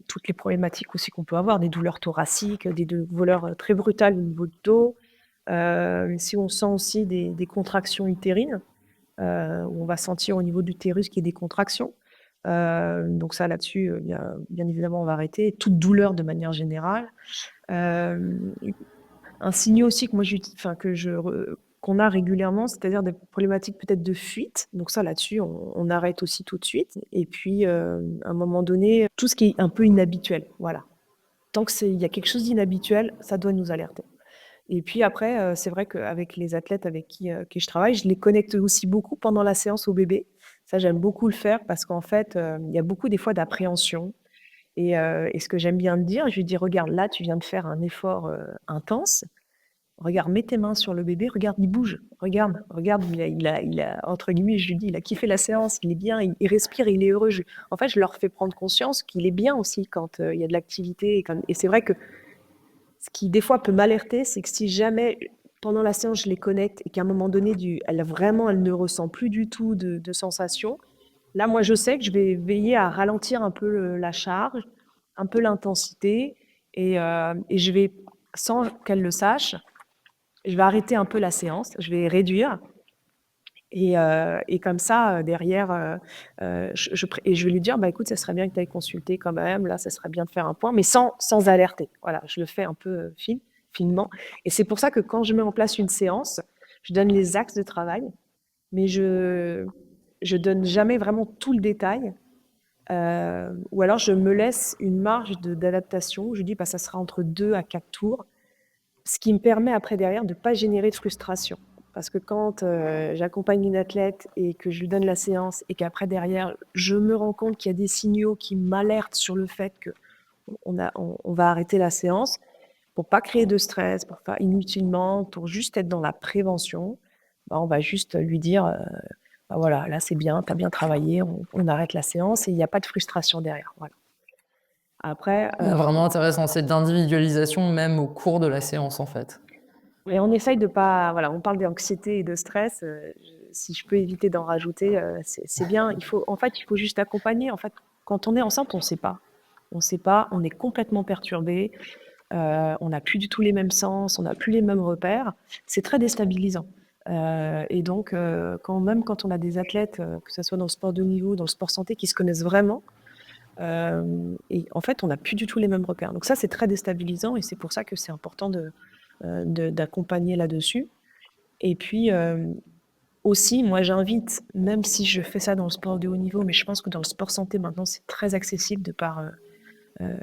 Toutes les problématiques aussi qu'on peut avoir, des douleurs thoraciques, des douleurs très brutales au niveau du dos. Si on sent aussi des contractions utérines, où on va sentir au niveau de l'utérus qu'il y a des contractions. Donc ça, là-dessus, bien évidemment, on va arrêter. Toute douleur de manière générale. Un signe aussi que moi, qu'on a régulièrement, c'est-à-dire des problématiques peut-être de fuite. Donc ça, là-dessus, on arrête aussi tout de suite. Et puis, à un moment donné, tout ce qui est un peu inhabituel, voilà. Tant qu'il y a quelque chose d'inhabituel, ça doit nous alerter. Et puis après, c'est vrai qu'avec les athlètes avec qui je travaille, je les connecte aussi beaucoup pendant la séance au bébé. Ça, j'aime beaucoup le faire parce qu'en fait, il y a beaucoup des fois d'appréhension. Et ce que j'aime bien le dire, je lui dis: «Regarde, là, tu viens de faire un effort intense. Regarde, mets tes mains sur le bébé, regarde, il bouge. Regarde, entre guillemets, je lui dis, il a kiffé la séance, il est bien, il respire, il est heureux.» En fait, je leur fais prendre conscience qu'il est bien aussi quand il y a de l'activité. Et c'est vrai que ce qui, des fois, peut m'alerter, c'est que si jamais, pendant la séance, je les connecte et qu'à un moment donné, elle ne ressent plus du tout de sensation, là, moi, je sais que je vais veiller à ralentir un peu la charge, un peu l'intensité, et je vais, sans qu'elle le sache, je vais arrêter un peu la séance, je vais réduire. Et comme ça, derrière, je vais lui dire: «Bah, écoute, ça serait bien que tu ailles consulter quand même. Là, ça serait bien de faire un point», mais sans alerter. Voilà, je le fais un peu finement. Et c'est pour ça que quand je mets en place une séance, je donne les axes de travail, mais je donne jamais vraiment tout le détail. Ou alors je me laisse une marge d'adaptation. Je dis: «Bah, ça sera entre 2 à 4 tours», ce qui me permet après derrière de ne pas générer de frustration. Parce que quand j'accompagne une athlète et que je lui donne la séance et qu'après derrière, je me rends compte qu'il y a des signaux qui m'alertent sur le fait qu'on va arrêter la séance, pour pas créer de stress, pour pas inutilement, pour juste être dans la prévention, on va juste lui dire bah voilà, là c'est bien, tu as bien travaillé, on arrête la séance et il n'y a pas de frustration derrière. Voilà. Après, Vraiment intéressant, c'est de l'individualisation même au cours de la séance en fait. et on essaye de pas, voilà, on parle d'anxiété et de stress. Si je peux éviter d'en rajouter, c'est bien. Il faut juste accompagner. En fait, quand on est enceinte, on ne sait pas. On ne sait pas, on est complètement perturbé. on n'a plus du tout les mêmes sens, on n'a plus les mêmes repères. C'est très déstabilisant. Et donc, quand on a des athlètes, que ce soit dans le sport de haut niveau, dans le sport santé, qui se connaissent vraiment, et en fait, on n'a plus du tout les mêmes repères. Donc ça, c'est très déstabilisant et c'est pour ça que c'est important d'accompagner là-dessus. Et puis, aussi, moi, j'invite, même si je fais ça dans le sport de haut niveau, mais je pense que dans le sport santé, maintenant, c'est très accessible de par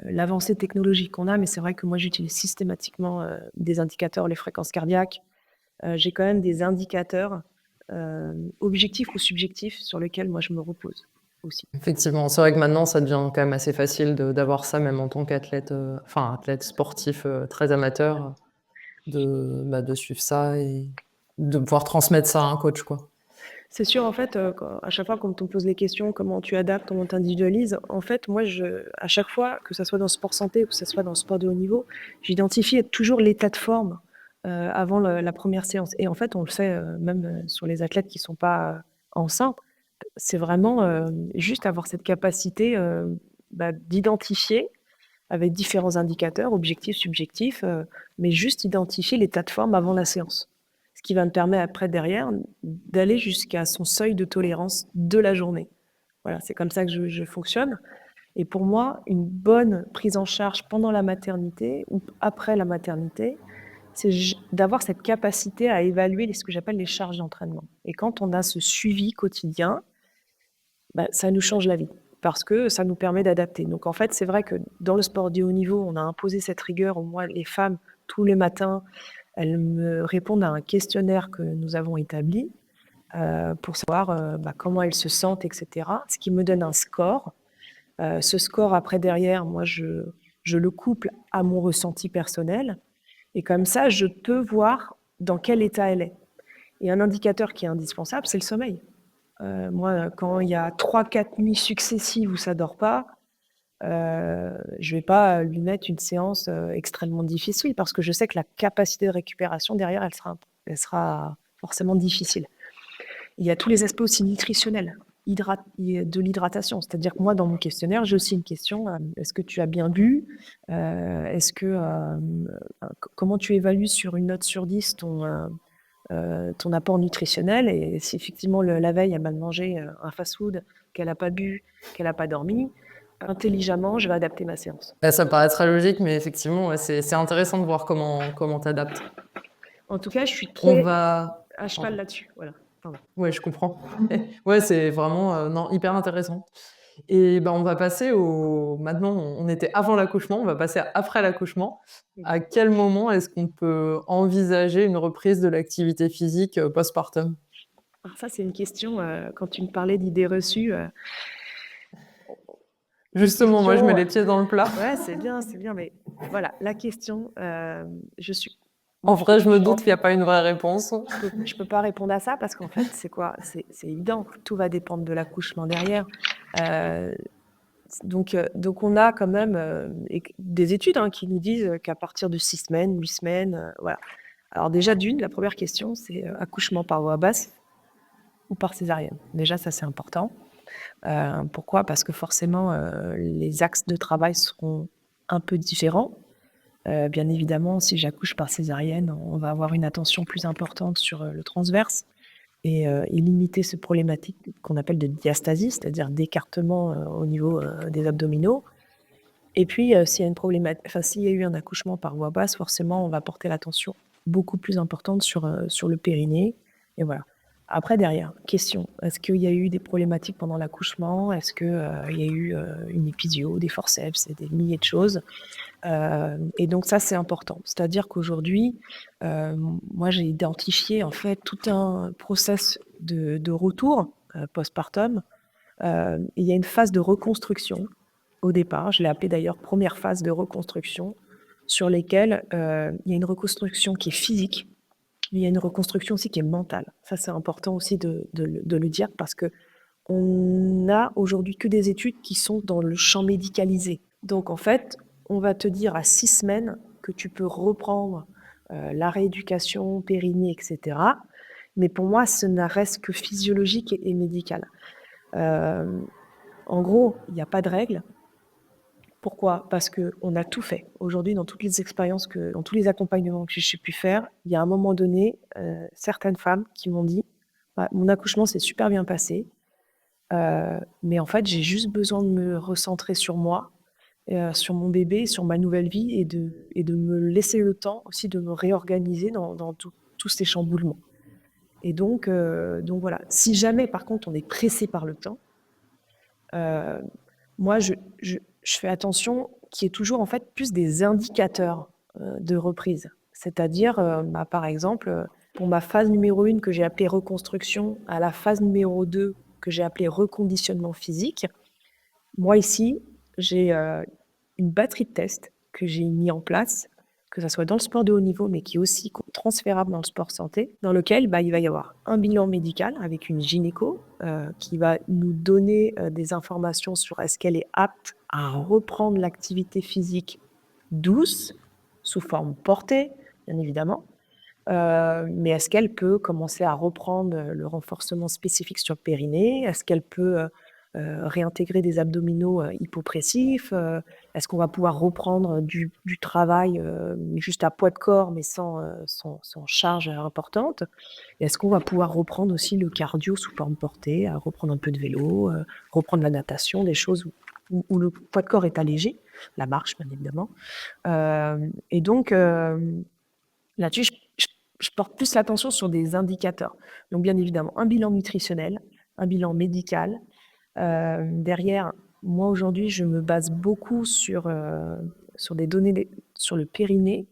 l'avancée technologique qu'on a. Mais c'est vrai que moi, j'utilise systématiquement des indicateurs, les fréquences cardiaques. J'ai quand même des indicateurs objectifs ou subjectifs sur lesquels moi, je me repose aussi. Effectivement, c'est vrai que maintenant, ça devient quand même assez facile d'avoir ça, même en tant qu'athlète, enfin, athlète sportif très amateur, de suivre ça et de pouvoir transmettre ça à un coach, quoi. C'est sûr, en fait, à chaque fois qu'on te pose les questions, comment tu adaptes, comment tu individualises, en fait, moi, à chaque fois, que ce soit dans le sport santé ou que ce soit dans le sport de haut niveau, j'identifie toujours l'état de forme avant la première séance. Et en fait, on le sait même sur les athlètes qui ne sont pas enceintes, c'est vraiment juste avoir cette capacité d'identifier avec différents indicateurs, objectifs, subjectifs, mais juste identifier l'état de forme avant la séance. Ce qui va me permettre après, derrière, d'aller jusqu'à son seuil de tolérance de la journée. Voilà, c'est comme ça que je fonctionne. Et pour moi, une bonne prise en charge pendant la maternité ou après la maternité, c'est d'avoir cette capacité à évaluer ce que j'appelle les charges d'entraînement. Et quand on a ce suivi quotidien, ça nous change la vie parce que ça nous permet d'adapter. Donc en fait, c'est vrai que dans le sport de haut niveau, on a imposé cette rigueur. Au moins, les femmes, tous les matins, elles me répondent à un questionnaire que nous avons établi pour savoir comment elles se sentent, etc. Ce qui me donne un score. Ce score, après, derrière, moi, je le couple à mon ressenti personnel. Et comme ça, je peux voir dans quel état elle est. Et un indicateur qui est indispensable, c'est le sommeil. Moi, quand il y a 3-4 nuits successives où ça dort pas, je vais pas lui mettre une séance extrêmement difficile parce que je sais que la capacité de récupération derrière, elle sera forcément difficile. Il y a tous les aspects aussi nutritionnels, de l'hydratation. C'est-à-dire que moi, dans mon questionnaire, j'ai aussi une question est-ce que tu as bien bu comment tu évalues sur une note sur 10 ton apport nutritionnel et si effectivement la veille elle m'a mangé un fast-food, qu'elle n'a pas bu, qu'elle n'a pas dormi, intelligemment je vais adapter ma séance. Là, ça paraît très logique, mais effectivement, ouais, c'est intéressant de voir comment t'adaptes. En tout cas, je suis On très va... à cheval là-dessus. Voilà. Pardon. Ouais, je comprends. Ouais, c'est vraiment non, hyper intéressant. Et ben, on va passer au... Maintenant, on était avant l'accouchement, on va passer à après l'accouchement. À quel moment est-ce qu'on peut envisager une reprise de l'activité physique postpartum? Alors ça, c'est une question, quand tu me parlais d'idées reçues, une Justement, moi, je mets question, les pieds dans le plat. ouais, c'est bien, mais voilà, la question, je suis En moi, vrai, je me doute qu'il n'y a pas une vraie réponse. je peux pas répondre à ça parce qu'en fait, c'est quoi? C'est évident, tout va dépendre de l'accouchement derrière. Donc on a quand même des études qui nous disent qu'à partir de 6 semaines, 8 semaines, voilà. Alors déjà la première question, c'est accouchement par voie basse ou par césarienne. Déjà, ça c'est important. Pourquoi? Parce que forcément, les axes de travail seront un peu différents. Bien évidemment, si j'accouche par césarienne, on va avoir une attention plus importante sur le transverse et limiter ce problématique qu'on appelle de diastasie, c'est-à-dire d'écartement au niveau des abdominaux. Et puis, s'il y a eu un accouchement par voie basse, forcément, on va porter l'attention beaucoup plus importante sur le périnée. Et voilà. Après, derrière, question, est-ce qu'il y a eu des problématiques pendant l'accouchement? Est-ce qu'il y a eu une épisio, des forceps et des milliers de choses? Et donc ça, c'est important. C'est-à-dire qu'aujourd'hui, moi, j'ai identifié en fait tout un process de retour postpartum. Il y a une phase de reconstruction au départ. Je l'ai appelée d'ailleurs première phase de reconstruction, sur lesquelles il y a une reconstruction qui est physique, mais il y a une reconstruction aussi qui est mentale. Ça, c'est important aussi de le dire parce que on n'a aujourd'hui que des études qui sont dans le champ médicalisé. Donc en fait, on va te dire à 6 semaines que tu peux reprendre la rééducation, périnée, etc. Mais pour moi, ce ne reste que physiologique et médical. En gros, il n'y a pas de règle. Pourquoi? Parce qu'on a tout fait. Aujourd'hui, dans toutes les expériences dans tous les accompagnements que j'ai pu faire, il y a un moment donné, certaines femmes qui m'ont dit: «Bah, mon accouchement s'est super bien passé, mais en fait, j'ai juste besoin de me recentrer sur moi, sur mon bébé, sur ma nouvelle vie et de me laisser le temps aussi de me réorganiser dans tous ces chamboulements». Et donc voilà. Si jamais, par contre, on est pressé par le temps, heu, moi, je fais attention qu'il y ait toujours, en fait, plus des indicateurs, de reprise. C'est-à-dire, bah, par exemple, pour ma phase numéro 1 que j'ai appelée reconstruction, à la phase numéro 2 que j'ai appelée reconditionnement physique, moi ici, j'ai, une batterie de tests que j'ai mis en place, que ça soit dans le sport de haut niveau, mais qui est aussi transférable dans le sport santé, dans lequel, bah, il va y avoir un bilan médical avec une gynéco, qui va nous donner, des informations sur est-ce qu'elle est apte à reprendre l'activité physique douce, sous forme portée, bien évidemment, mais est-ce qu'elle peut commencer à reprendre, le renforcement spécifique sur le périnée? Est-ce qu'elle peut, réintégrer des abdominaux, hypopressifs? Est-ce qu'on va pouvoir reprendre du travail, juste à poids de corps, mais sans charge, importante? Et est-ce qu'on va pouvoir reprendre aussi le cardio sous forme portée, à reprendre un peu de vélo, reprendre la natation, des choses où le poids de corps est allégé, la marche bien évidemment. Et donc, là-dessus, je porte plus l'attention sur des indicateurs. Donc bien évidemment, un bilan nutritionnel, un bilan médical. Derrière, moi aujourd'hui, je me base beaucoup sur des données sur le périnée,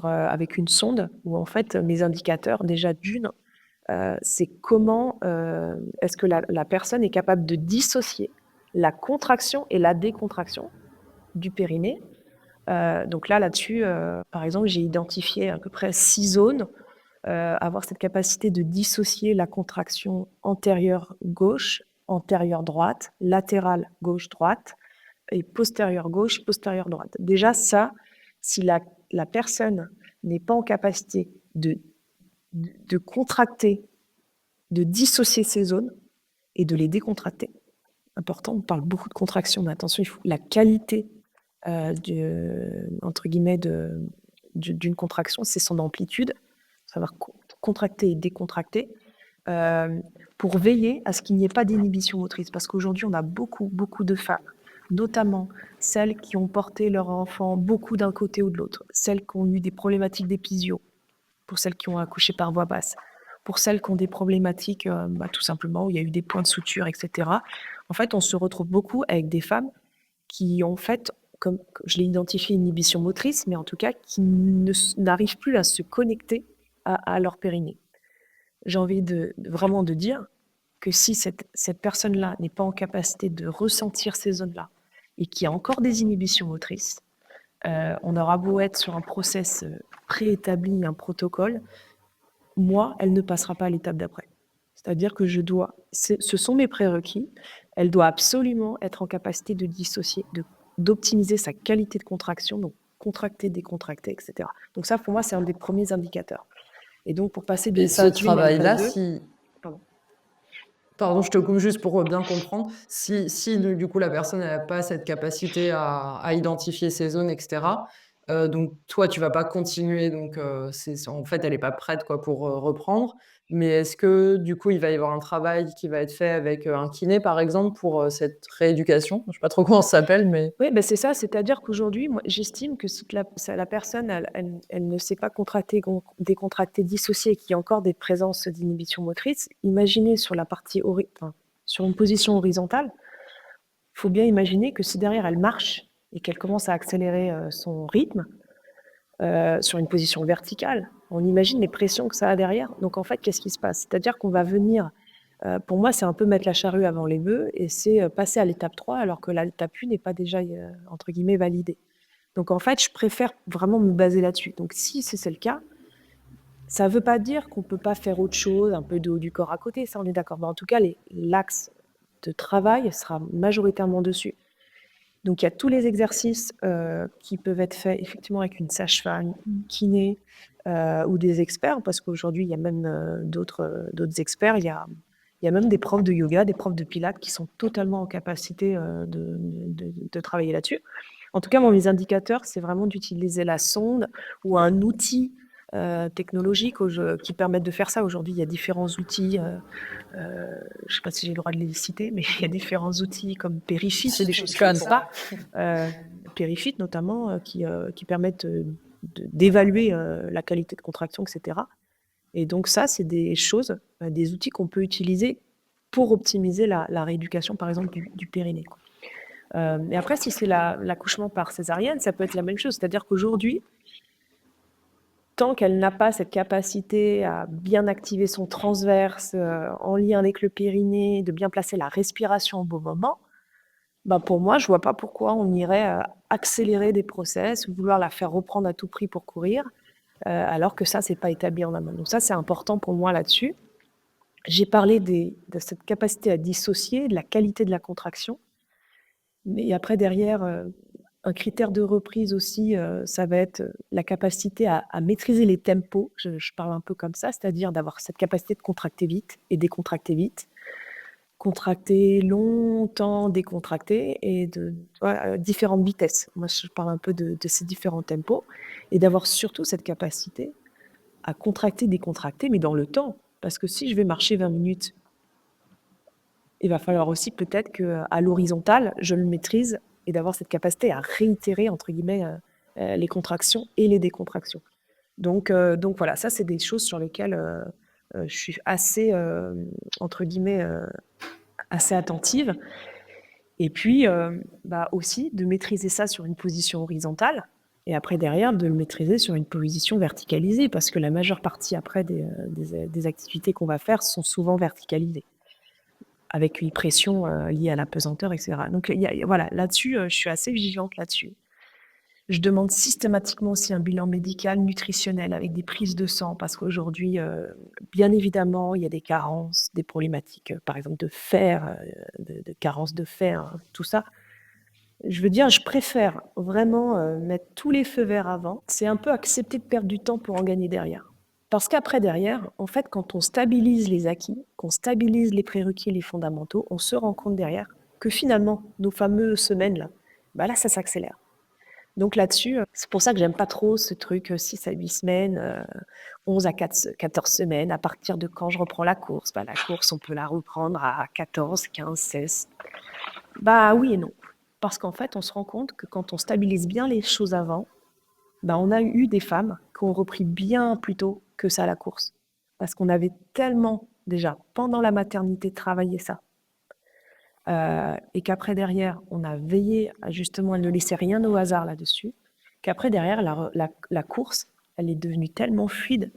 avec une sonde où en fait mes indicateurs, déjà d'une, c'est comment, est-ce que la personne est capable de dissocier la contraction et la décontraction du périnée. Donc là-dessus, par exemple, j'ai identifié à peu près 6 zones, avoir cette capacité de dissocier la contraction antérieure gauche, antérieure droite, latérale gauche-droite et postérieure gauche, postérieure droite. Déjà ça, si la personne n'est pas en capacité de contracter, de dissocier ces zones et de les décontracter, important, on parle beaucoup de contraction, mais attention, il faut la qualité, entre guillemets, d'une contraction, c'est son amplitude, savoir contracter et décontracter, pour veiller à ce qu'il n'y ait pas d'inhibition motrice. Parce qu'aujourd'hui, on a beaucoup, beaucoup de femmes, notamment celles qui ont porté leur enfant beaucoup d'un côté ou de l'autre, celles qui ont eu des problématiques d'épisio, pour celles qui ont accouché par voie basse, pour celles qui ont des problématiques, bah, tout simplement où il y a eu des points de suture, etc. En fait, on se retrouve beaucoup avec des femmes qui, en fait, comme je l'ai identifié, inhibition motrice, mais en tout cas qui n'arrivent plus à se connecter à leur périnée. J'ai envie vraiment de dire que si cette personne-là n'est pas en capacité de ressentir ces zones-là et qu'il y a encore des inhibitions motrices, on aura beau être sur un process préétabli, un protocole, moi, elle ne passera pas à l'étape d'après. C'est-à-dire que ce sont mes prérequis, elle doit absolument être en capacité de dissocier, d'optimiser sa qualité de contraction, donc contracter, décontracter, etc. Donc ça, pour moi, c'est un des premiers indicateurs. Et donc, pour passer d'une Et ce phase 1 à une travail-là, phase 2, pardon. pardon, je te coupe juste pour bien comprendre. Si du coup la personne n'a pas cette capacité à identifier ses zones, etc., donc toi, tu vas pas continuer, donc en fait, elle est pas prête quoi pour reprendre. Mais est-ce que du coup, il va y avoir un travail qui va être fait avec un kiné, par exemple, pour cette rééducation? Je sais pas trop comment ça s'appelle, mais Oui, ben c'est ça, c'est-à-dire qu'aujourd'hui, moi, j'estime que si la personne, elle ne sait pas contracter, décontracter, dissocier, qu'il y a encore des présences d'inhibition motrice, imaginez sur la partie enfin, sur une position horizontale, il faut bien imaginer que si derrière elle marche et qu'elle commence à accélérer son rythme, sur une position verticale, on imagine les pressions que ça a derrière. Donc en fait, qu'est-ce qui se passe? C'est-à-dire qu'on va venir, pour moi, c'est un peu mettre la charrue avant les bœufs et c'est passer à l'étape 3 alors que l'étape 1 n'est pas déjà, entre guillemets, validée. Donc en fait, je préfère vraiment me baser là-dessus. Donc si c'est le cas, ça ne veut pas dire qu'on ne peut pas faire autre chose, un peu de haut du corps à côté, ça on est d'accord. Mais en tout cas, l'axe de travail sera majoritairement dessus. Donc il y a tous les exercices qui peuvent être faits effectivement avec une sage-femme, une kiné ou des experts, parce qu'aujourd'hui il y a même d'autres experts. Il y a Il y a même des profs de yoga, des profs de pilates qui sont totalement en capacité de travailler là-dessus. En tout cas, moi, mes indicateurs, c'est vraiment d'utiliser la sonde ou un outil technologique qui permettent de faire ça. Aujourd'hui, il y a différents outils. Je ne sais pas si j'ai le droit de les citer, mais il y a différents outils comme Perifit, Si des tu choses le comme connais. ça. Perifit notamment, qui permettent d'évaluer la qualité de contraction, etc. Et donc ça, c'est des choses, des outils qu'on peut utiliser pour optimiser la rééducation, par exemple, du périnée, quoi. Et après, si c'est l'accouchement par césarienne, ça peut être la même chose. C'est-à-dire qu'aujourd'hui, tant qu'elle n'a pas cette capacité à bien activer son transverse en lien avec le périnée, de bien placer la respiration au bon moment, bah pour moi, je vois pas pourquoi on irait accélérer des process ou vouloir la faire reprendre à tout prix pour courir, alors que ça, c'est pas établi en amont. Donc ça, c'est important pour moi là-dessus. J'ai parlé de cette capacité à dissocier, de la qualité de la contraction. Mais après, derrière, un critère de reprise aussi, ça va être la capacité à maîtriser les tempos. Je parle un peu comme ça, c'est-à-dire d'avoir cette capacité de contracter vite et décontracter vite. Contracter longtemps, décontracter et différentes vitesses. Moi, je parle un peu de ces différents tempos et d'avoir surtout cette capacité à contracter, décontracter, mais dans le temps. Parce que si je vais marcher 20 minutes, il va falloir aussi peut-être qu'à l'horizontale, je le maîtrise et d'avoir cette capacité à réitérer, entre guillemets, les contractions et les décontractions. Donc voilà, ça, c'est des choses sur lesquelles je suis assez, entre guillemets, assez attentive. Et puis, aussi de maîtriser ça sur une position horizontale et après derrière de le maîtriser sur une position verticalisée parce que la majeure partie après des activités qu'on va faire sont souvent verticalisées avec une pression liée à la pesanteur, etc. Donc voilà, là-dessus, je suis assez vigilante là-dessus. Je demande systématiquement aussi un bilan médical nutritionnel avec des prises de sang parce qu'aujourd'hui, bien évidemment, il y a des carences, des problématiques, par exemple de fer, de carence de fer, hein, tout ça. Je veux dire, je préfère vraiment mettre tous les feux verts avant. C'est un peu accepter de perdre du temps pour en gagner derrière. Parce qu'après, derrière, en fait, quand on stabilise les acquis, qu'on stabilise les prérequis et les fondamentaux, on se rend compte derrière que finalement, nos fameuses semaines, là, bah là, ça s'accélère. Donc là-dessus, c'est pour ça que j'aime pas trop ce truc 6 à 8 semaines, 11 à 14 semaines. À partir de quand je reprends la course? Bah, la course, on peut la reprendre à 14, 15, 16. Bah oui et non. Parce qu'en fait, on se rend compte que quand on stabilise bien les choses avant, bah, on a eu des femmes qui ont repris bien plus tôt que ça la course. Parce qu'on avait tellement déjà, pendant la maternité, travaillé ça. Et qu'après derrière, on a veillé à justement ne laisser rien au hasard là-dessus, qu'après derrière, la course, elle est devenue tellement fluide.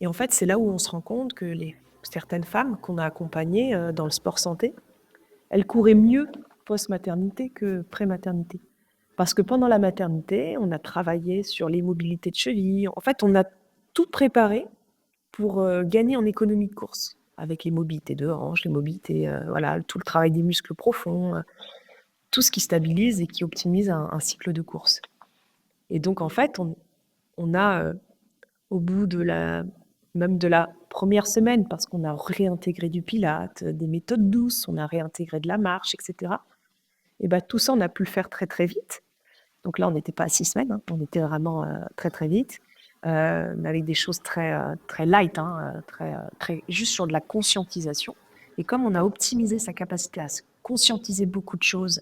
Et en fait, c'est là où on se rend compte que certaines femmes qu'on a accompagnées dans le sport santé, elles couraient mieux post-maternité que pré-maternité. Parce que pendant la maternité, on a travaillé sur les mobilités de cheville. En fait, on a tout préparé pour gagner en économie de course, avec les mobilités de hanches, les mobilités, voilà, tout le travail des muscles profonds, tout ce qui stabilise et qui optimise un cycle de course. Et donc, en fait, on a, au bout même de la première semaine, parce qu'on a réintégré du pilate, des méthodes douces, on a réintégré de la marche, etc. Et ben tout ça, on a pu le faire très, très vite. Donc là, on n'était pas à 6 semaines, hein, on était vraiment très, très vite, mais avec des choses très, très light, hein, très, juste sur de la conscientisation. Et comme on a optimisé sa capacité à se conscientiser beaucoup de choses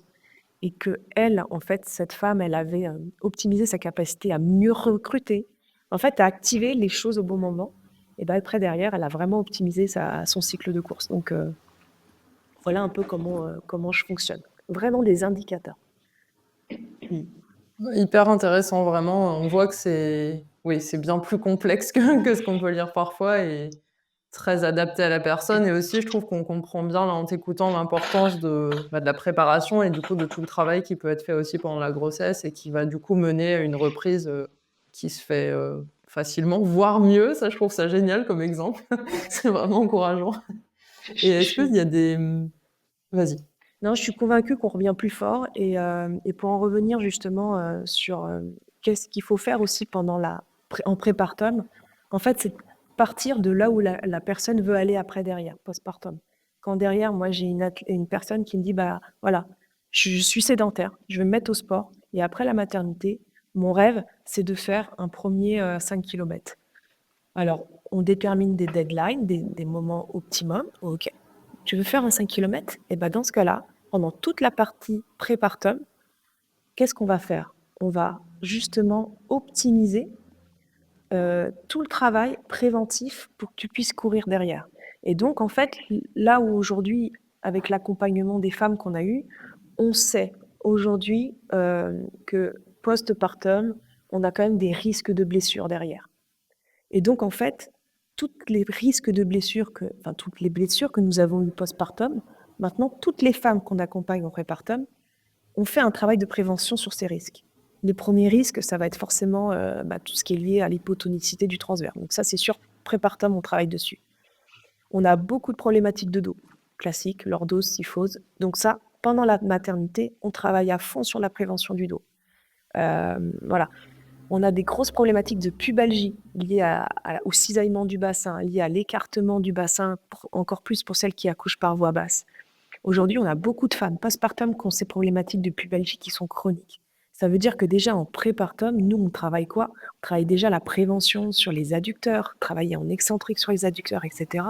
et que elle, en fait, cette femme, elle avait optimisé sa capacité à mieux recruter, en fait, à activer les choses au bon moment, et ben après, derrière, elle a vraiment optimisé son cycle de course. Donc, voilà un peu comment je fonctionne. Vraiment des indicateurs. Hyper intéressant, vraiment. On voit que oui, c'est bien plus complexe que ce qu'on peut lire parfois et très adapté à la personne. Et aussi, je trouve qu'on comprend bien, là, en t'écoutant, l'importance de la préparation et du coup, de tout le travail qui peut être fait aussi pendant la grossesse et qui va du coup mener à une reprise qui se fait facilement, voire mieux. Ça, je trouve ça génial comme exemple. C'est vraiment encourageant. Et est-ce qu'il y a des... Vas-y. Non, je suis convaincue qu'on revient plus fort et pour en revenir justement, sur, qu'est-ce qu'il faut faire aussi pendant en prépartum, en fait, c'est partir de là où la personne veut aller après derrière, postpartum. quand derrière, moi, j'ai une personne qui me dit, bah voilà, je suis sédentaire, je vais me mettre au sport. Et après la maternité, mon rêve, c'est de faire un premier 5 km. Alors, on détermine des deadlines, des moments optimum. Ok, tu veux faire un 5 km? Et ben dans ce cas-là, pendant toute la partie prépartum, qu'est-ce qu'on va faire? On va justement optimiser tout le travail préventif pour que tu puisses courir derrière. Et donc, en fait, là où aujourd'hui, avec l'accompagnement des femmes qu'on a eues, on sait aujourd'hui que post-partum, on a quand même des risques de blessures derrière. Et donc, en fait, toutes les risques de blessures toutes les blessures que nous avons eues post-partum, maintenant, toutes les femmes qu'on accompagne en prépartum, on fait un travail de prévention sur ces risques. Les premiers risques, ça va être forcément tout ce qui est lié à l'hypotonicité du transverse. Donc ça, c'est sûr, prépartum, on travaille dessus. On a beaucoup de problématiques de dos, classiques, lordose, kyphose. Donc ça, pendant la maternité, on travaille à fond sur la prévention du dos. Voilà. On a des grosses problématiques de pubalgie liées au cisaillement du bassin, liées à l'écartement du bassin, encore plus pour celles qui accouchent par voie basse. Aujourd'hui, on a beaucoup de femmes postpartum qui ont ces problématiques de pubalgie qui sont chroniques. Ça veut dire que déjà en prépartum, nous, on travaille quoi? On travaille déjà la prévention sur les adducteurs, travailler en excentrique sur les adducteurs, etc.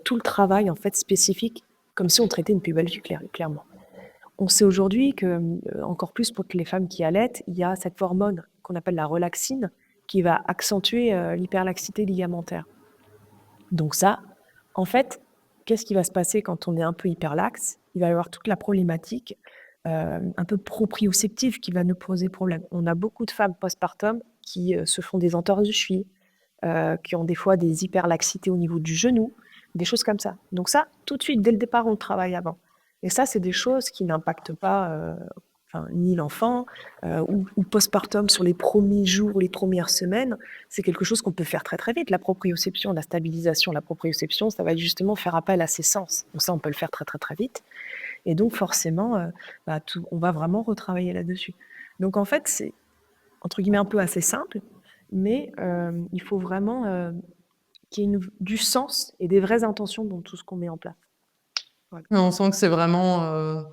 Tout le travail en fait spécifique, comme si on traitait une pubalgie clairement. On sait aujourd'hui que, encore plus pour les femmes qui allaitent, il y a cette hormone qu'on appelle la relaxine qui va accentuer l'hyperlaxité ligamentaire. Donc ça, en fait, qu'est-ce qui va se passer quand on est un peu hyperlaxe? Il va y avoir toute la problématique un peu proprioceptive qui va nous poser problème. On a beaucoup de femmes postpartum qui se font des entorses de cheville, qui ont des fois des hyperlaxités au niveau du genou, des choses comme ça. Donc ça, tout de suite, dès le départ, on le travaille avant. Et ça, c'est des choses qui n'impactent pas ni l'enfant ou postpartum sur les premiers jours ou les premières semaines. C'est quelque chose qu'on peut faire très très vite. La proprioception, la stabilisation, la proprioception, ça va être justement faire appel à ses sens. Donc ça, on peut le faire très très très vite. Et donc forcément, on va vraiment retravailler là-dessus. Donc en fait, c'est entre guillemets un peu assez simple, mais il faut vraiment qu'il y ait du sens et des vraies intentions dans tout ce qu'on met en place. Voilà. Mais on sent que c'est vraiment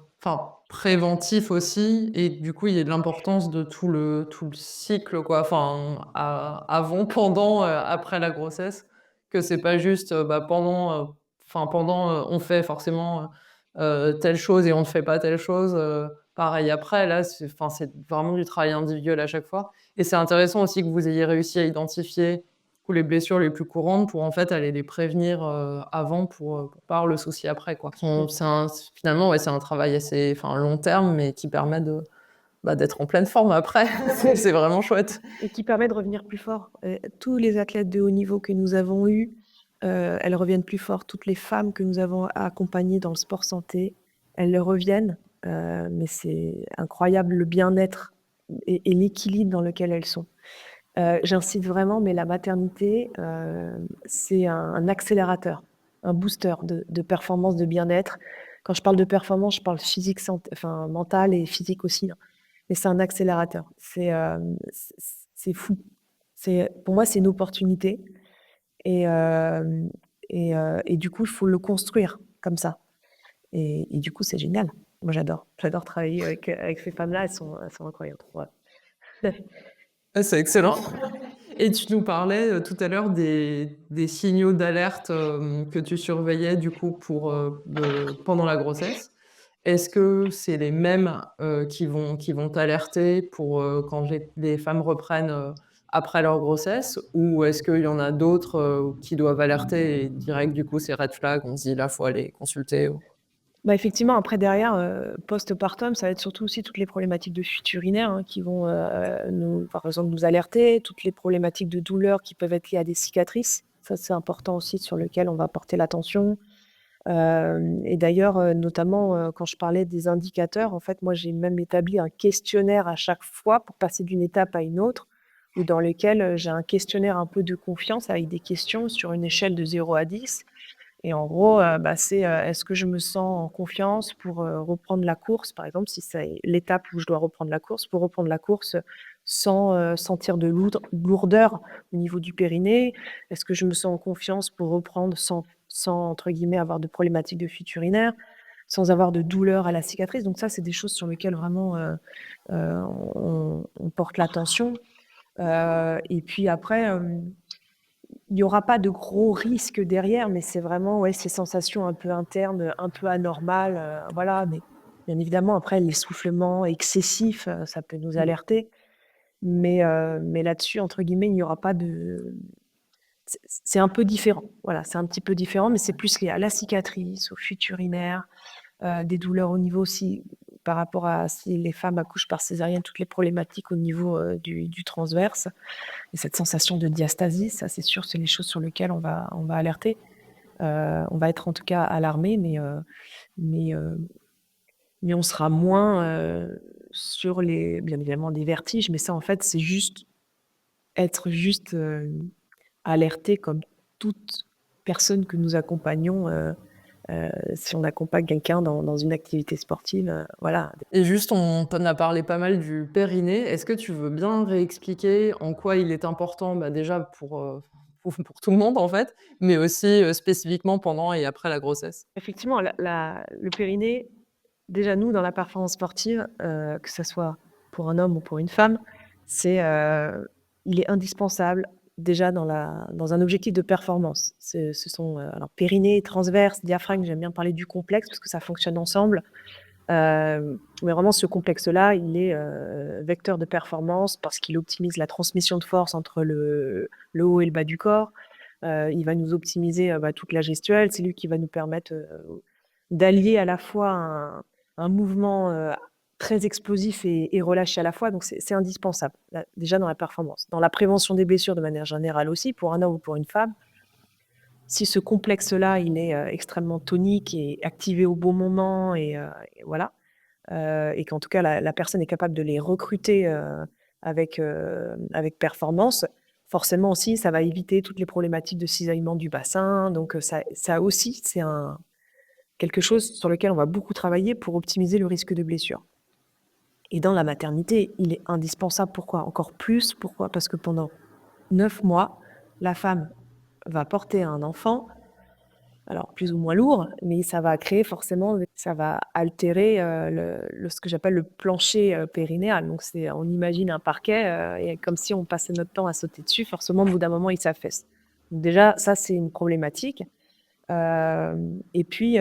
préventif aussi, et du coup, il y a de l'importance de tout le cycle, quoi. Enfin, avant, pendant, après la grossesse, que c'est pas juste pendant, on fait forcément telle chose et on ne fait pas telle chose. Pareil après, là, c'est vraiment du travail individuel à chaque fois. Et c'est intéressant aussi que vous ayez réussi à identifier les blessures les plus courantes pour en fait aller les prévenir avant pour pas avoir le souci après, quoi. Finalement, ouais, c'est un travail assez long terme, mais qui permet d'être en pleine forme après. C'est vraiment chouette. Et qui permet de revenir plus fort. Tous les athlètes de haut niveau que nous avons eus, elles reviennent plus fort. Toutes les femmes que nous avons accompagnées dans le sport santé, elles reviennent. Mais c'est incroyable le bien-être et l'équilibre dans lequel elles sont. J'incite vraiment, mais la maternité, c'est un accélérateur, un booster de performance, de bien-être. Quand je parle de performance, je parle physique, mentale et physique aussi, hein. Mais c'est un accélérateur. C'est fou. Pour moi, c'est une opportunité. Et du coup, il faut le construire comme ça. Et du coup, c'est génial. Moi, j'adore. J'adore travailler avec ces femmes-là. Elles sont incroyables. Ouais. C'est excellent. Et tu nous parlais tout à l'heure des signaux d'alerte que tu surveillais du coup pendant la grossesse. Est-ce que c'est les mêmes qui vont t'alerter pour quand les femmes reprennent après leur grossesse, ou est-ce qu'il y en a d'autres qui doivent alerter et direct du coup c'est red flag, on se dit là faut aller consulter Effectivement, après derrière, post-partum, ça va être surtout aussi toutes les problématiques de fuite urinaire, hein, qui vont, par exemple, nous alerter, toutes les problématiques de douleur qui peuvent être liées à des cicatrices. Ça, c'est important aussi sur lequel on va porter l'attention. Et d'ailleurs, notamment, quand je parlais des indicateurs, en fait, moi, j'ai même établi un questionnaire à chaque fois pour passer d'une étape à une autre, ou dans lequel, j'ai un questionnaire un peu de confiance avec des questions sur une échelle de 0 à 10. Et en gros, c'est, est-ce que je me sens en confiance pour, reprendre la course? Par exemple, si c'est l'étape où je dois reprendre la course, pour reprendre la course sans, sentir de lourdeur au niveau du périnée? Est-ce que je me sens en confiance pour reprendre sans sans, entre guillemets, avoir de problématiques de fuite urinaire, sans avoir de douleur à la cicatrice. Donc ça, c'est des choses sur lesquelles vraiment on porte l'attention. Et puis après, il n'y aura pas de gros risques derrière, mais c'est vraiment ces sensations un peu internes, un peu anormales. Voilà, mais bien évidemment, après, l'essoufflement excessif, ça peut nous alerter. Mais là-dessus, entre guillemets, il n'y aura pas de... C'est un peu différent. Voilà, c'est un petit peu différent, mais c'est plus lié à la cicatrice, aux fuites urinaires, des douleurs au niveau aussi, par rapport à si les femmes accouchent par césarienne, toutes les problématiques au niveau du transverse. Et cette sensation de diastasie, ça c'est sûr, c'est les choses sur lesquelles on va alerter. On va être en tout cas alarmé, mais on sera moins sur bien évidemment des vertiges, mais ça en fait c'est juste être alerté comme toute personne que nous accompagnons. Si on accompagne quelqu'un dans une activité sportive, voilà. Et juste, on t'en a parlé pas mal du périnée. Est-ce que tu veux bien réexpliquer en quoi il est important, déjà pour tout le monde en fait, mais aussi, spécifiquement pendant et après la grossesse? Effectivement, le périnée, déjà nous dans la performance sportive, que ça soit pour un homme ou pour une femme, il est indispensable déjà dans un objectif de performance. Ce sont alors périnée, transverse, diaphragme, j'aime bien parler du complexe parce que ça fonctionne ensemble. Mais vraiment ce complexe-là, il est vecteur de performance parce qu'il optimise la transmission de force entre le haut et le bas du corps. Il va nous optimiser toute la gestuelle. C'est lui qui va nous permettre d'allier à la fois un mouvement très explosif et relâché à la fois. Donc c'est indispensable, déjà dans la performance. Dans la prévention des blessures de manière générale aussi, pour un homme ou pour une femme, si ce complexe-là, il est extrêmement tonique et activé au bon moment, et voilà, et qu'en tout cas, la personne est capable de les recruter avec performance, forcément aussi, ça va éviter toutes les problématiques de cisaillement du bassin. Donc ça aussi, c'est quelque chose sur lequel on va beaucoup travailler pour optimiser le risque de blessure. Et dans la maternité, il est indispensable. Pourquoi? Encore plus. Pourquoi? Parce que pendant 9 mois, la femme va porter un enfant, alors plus ou moins lourd, mais ça va créer forcément, ça va altérer ce que j'appelle le plancher périnéal. Donc on imagine un parquet et comme si on passait notre temps à sauter dessus, forcément au bout d'un moment il s'affaisse. Donc déjà ça c'est une problématique. Et puis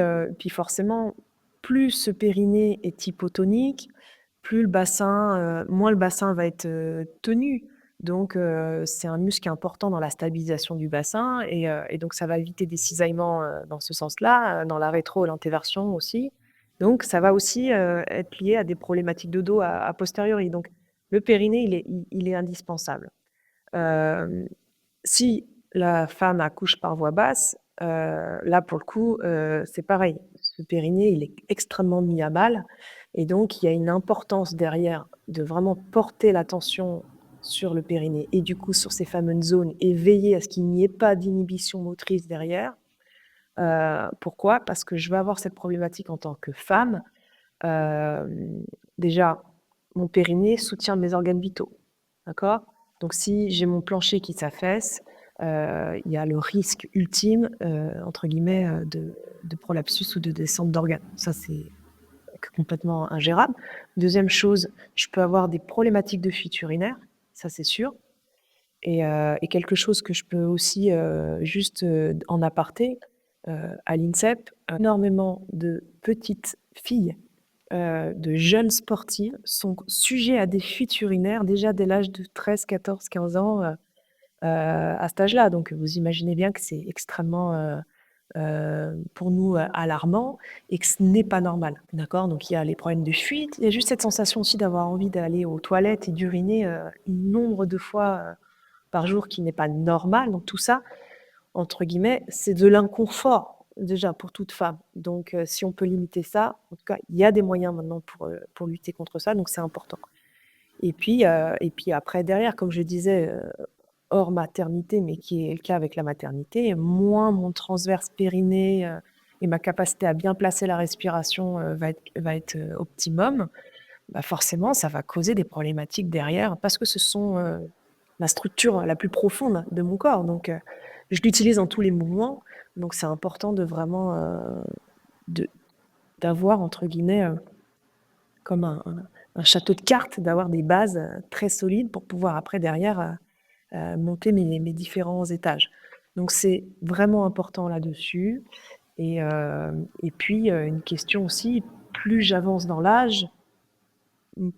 forcément, plus ce périnée est hypotonique, moins le bassin va être tenu. Donc c'est un muscle important dans la stabilisation du bassin, et donc ça va éviter des cisaillements dans ce sens-là, dans la rétro et l'antéversion aussi. Donc ça va aussi être lié à des problématiques de dos a posteriori. Donc le périnée, il est indispensable. Si la femme accouche par voie basse, là pour le coup, c'est pareil. Ce périnée, il est extrêmement mis à mal, et donc il y a une importance derrière de vraiment porter l'attention sur le périnée et du coup sur ces fameuses zones, et veiller à ce qu'il n'y ait pas d'inhibition motrice derrière. Pourquoi? Parce que je vais avoir cette problématique en tant que femme. Déjà, mon périnée soutient mes organes vitaux, d'accord? Donc si j'ai mon plancher qui s'affaisse, il y a le risque ultime, entre guillemets, de prolapsus ou de descente d'organes. Ça, c'est complètement ingérable. Deuxième chose, je peux avoir des problématiques de fuite urinaire, ça c'est sûr. Et quelque chose que je peux aussi, juste en aparté, à l'INSEP, énormément de petites filles, de jeunes sportives sont sujets à des fuites urinaires déjà dès l'âge de 13, 14, 15 ans, à cet âge-là. Donc vous imaginez bien que c'est extrêmement, pour nous, alarmant, et que ce n'est pas normal, d'accord? Donc il y a les problèmes de fuite, il y a juste cette sensation aussi d'avoir envie d'aller aux toilettes et d'uriner, un nombre de fois, par jour qui n'est pas normal. Donc tout ça, entre guillemets, c'est de l'inconfort déjà pour toute femme. Donc si on peut limiter ça, en tout cas, il y a des moyens maintenant pour lutter contre ça, donc c'est important. Et puis après derrière, comme je disais, hors maternité, mais qui est le cas avec la maternité, moins mon transverse périnée et ma capacité à bien placer la respiration va être optimum, forcément, ça va causer des problématiques derrière, parce que ce sont la structure la plus profonde de mon corps. Donc je l'utilise dans tous les mouvements, donc c'est important de vraiment, de d'avoir entre guillemets, comme un château de cartes, d'avoir des bases, très solides pour pouvoir après derrière, monter mes différents étages. Donc c'est vraiment important là-dessus et puis, une question aussi, plus j'avance dans l'âge,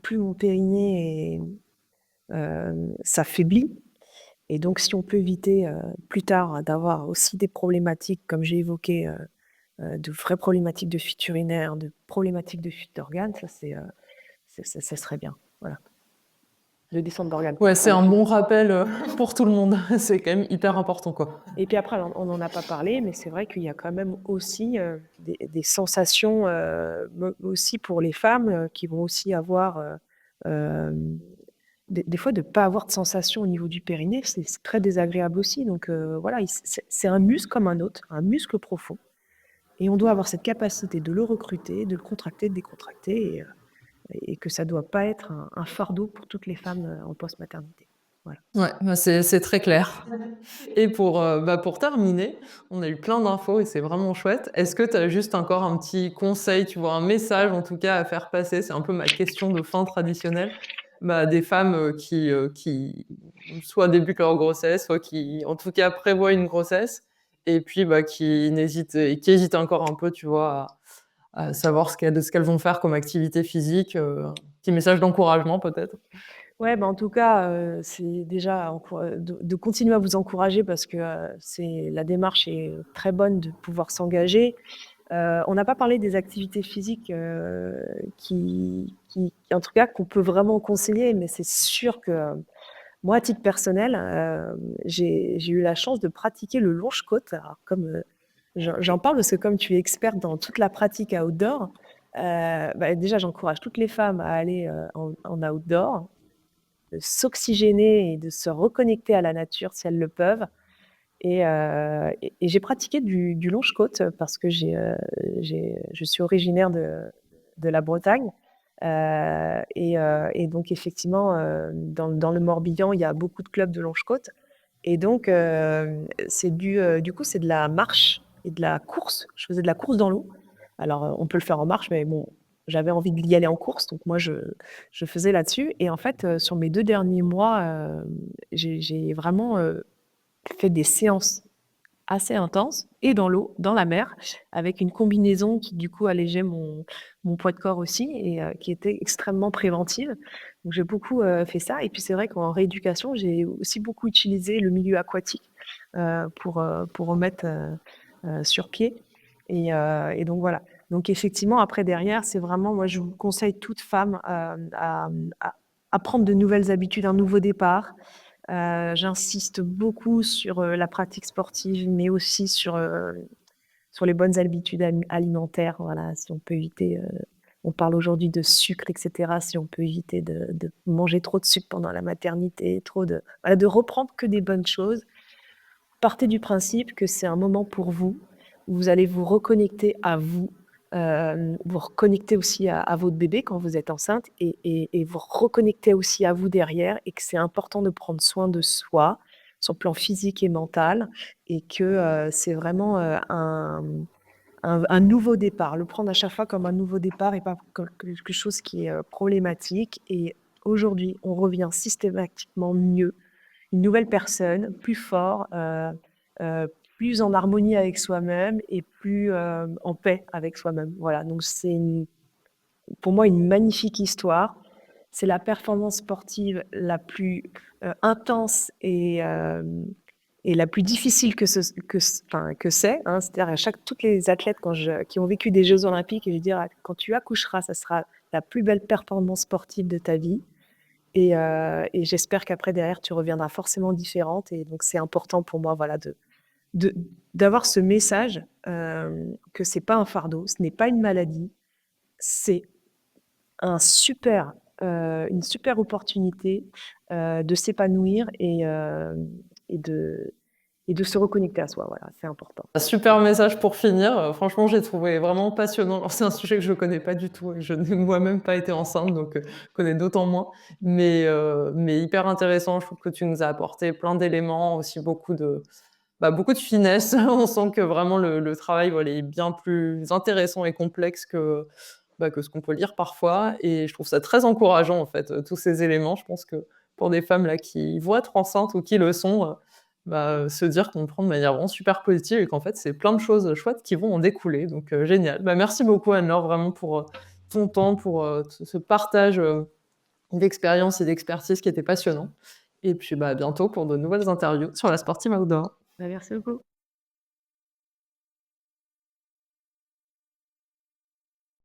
plus mon périnée s'affaiblit et donc si on peut éviter, plus tard d'avoir aussi des problématiques comme j'ai évoqué, de vraies problématiques de fuite urinaire, de problématiques de fuite d'organes, ça ça serait bien, voilà. De descente d'organes, Ouais, c'est pas de un fuite. bon rappel pour tout le monde. C'est quand même hyper important, quoi. Et puis après, on n'en a pas parlé, mais c'est vrai qu'il y a quand même aussi des sensations, aussi pour les femmes, qui vont aussi avoir, euh, des fois, de ne pas avoir de sensation au niveau du périnée, c'est très désagréable aussi. Donc voilà, c'est un muscle comme un autre, un muscle profond. Et on doit avoir cette capacité de le recruter, de le contracter, de décontracter, et que ça ne doit pas être un fardeau pour toutes les femmes en post-maternité. Voilà. Ouais, bah, c'est très clair. Et pour terminer, on a eu plein d'infos et c'est vraiment chouette. Est-ce que tu as juste encore un petit conseil, tu vois, un message en tout cas à faire passer? C'est un peu ma question de fin traditionnelle. Bah, des femmes, qui soit débutent leur grossesse, soit qui, en tout cas, prévoient une grossesse et puis, bah, qui hésitent encore un peu, tu vois, à savoir ce qu'elles vont faire comme activité physique, un petit message d'encouragement peut-être? Ouais, bah, en tout cas, c'est déjà de continuer à vous encourager parce que la démarche est très bonne de pouvoir s'engager. On n'a pas parlé des activités physiques en tout cas, qu'on peut vraiment conseiller, mais c'est sûr que moi, à titre personnel, j'ai eu la chance de pratiquer le longe-côte. Alors, comme j'en parle parce que comme tu es experte dans toute la pratique à outdoor, bah, déjà, j'encourage toutes les femmes à aller en outdoor, de s'oxygéner et de se reconnecter à la nature si elles le peuvent. Et j'ai pratiqué du longe-côte parce que je suis originaire de la Bretagne. Et donc, effectivement, dans le Morbihan, il y a beaucoup de clubs de longe-côte. Et donc, du coup, c'est de la marche et de la course. Je faisais de la course dans l'eau. Alors, on peut le faire en marche, mais bon, j'avais envie d'y aller en course. Donc, moi, je faisais là-dessus. Et en fait, sur mes 2 derniers mois, j'ai vraiment fait des séances assez intenses et dans l'eau, dans la mer, avec une combinaison qui du coup allégeait mon poids de corps aussi et qui était extrêmement préventive. Donc j'ai beaucoup fait ça. Et puis c'est vrai qu'en rééducation, j'ai aussi beaucoup utilisé le milieu aquatique pour remettre sur pied. Et donc voilà. Donc effectivement, après derrière, c'est vraiment, moi je vous conseille toute femme à prendre de nouvelles habitudes, un nouveau départ. J'insiste beaucoup sur la pratique sportive, mais aussi sur les bonnes habitudes alimentaires. Voilà, si on peut éviter, on parle aujourd'hui de sucre, etc. Si on peut éviter de manger trop de sucre pendant la maternité, voilà, de reprendre que des bonnes choses. Partez du principe que c'est un moment pour vous, où vous allez vous reconnecter à vous, vous reconnecter aussi à votre bébé quand vous êtes enceinte et vous reconnecter aussi à vous derrière et que c'est important de prendre soin de soi sur le plan physique et mental et que c'est vraiment un nouveau départ. Le prendre à chaque fois comme un nouveau départ et pas comme quelque chose qui est problématique. Et aujourd'hui, on revient systématiquement mieux, une nouvelle personne, plus fort, plus en harmonie avec soi-même et plus en paix avec soi-même. Voilà, donc c'est pour moi une magnifique histoire. C'est la performance sportive la plus intense et la plus difficile que c'est. Hein. C'est-à-dire toutes les athlètes qui ont vécu des Jeux Olympiques, et je veux dire, quand tu accoucheras, ça sera la plus belle performance sportive de ta vie. Et j'espère qu'après, derrière, tu reviendras forcément différente. Et donc, c'est important pour moi voilà, de, d'avoir ce message que c'est pas un fardeau, ce n'est pas une maladie, c'est une super opportunité de s'épanouir et de se reconnecter à soi. Voilà, c'est important. Un super message pour finir. Franchement, j'ai trouvé vraiment passionnant. Alors, c'est un sujet que je connais pas du tout et je n'ai moi-même pas été enceinte, donc connais d'autant moins. Mais hyper intéressant. Je trouve que tu nous as apporté plein d'éléments, aussi beaucoup beaucoup de finesse. On sent que vraiment le travail, voilà, est bien plus intéressant et complexe que ce qu'on peut lire parfois et je trouve ça très encourageant, en fait, tous ces éléments. Je pense que pour des femmes, là, qui vont être enceintes ou qui le sont, se dire qu'on le prend de manière vraiment super positive et qu'en fait, c'est plein de choses chouettes qui vont en découler donc génial. Merci beaucoup Anne-Laure, vraiment pour, ton temps, pour, ce partage, d'expérience et d'expertise qui était passionnant et puis, à bientôt pour de nouvelles interviews sur la sportive outdoor. Bah, merci beaucoup.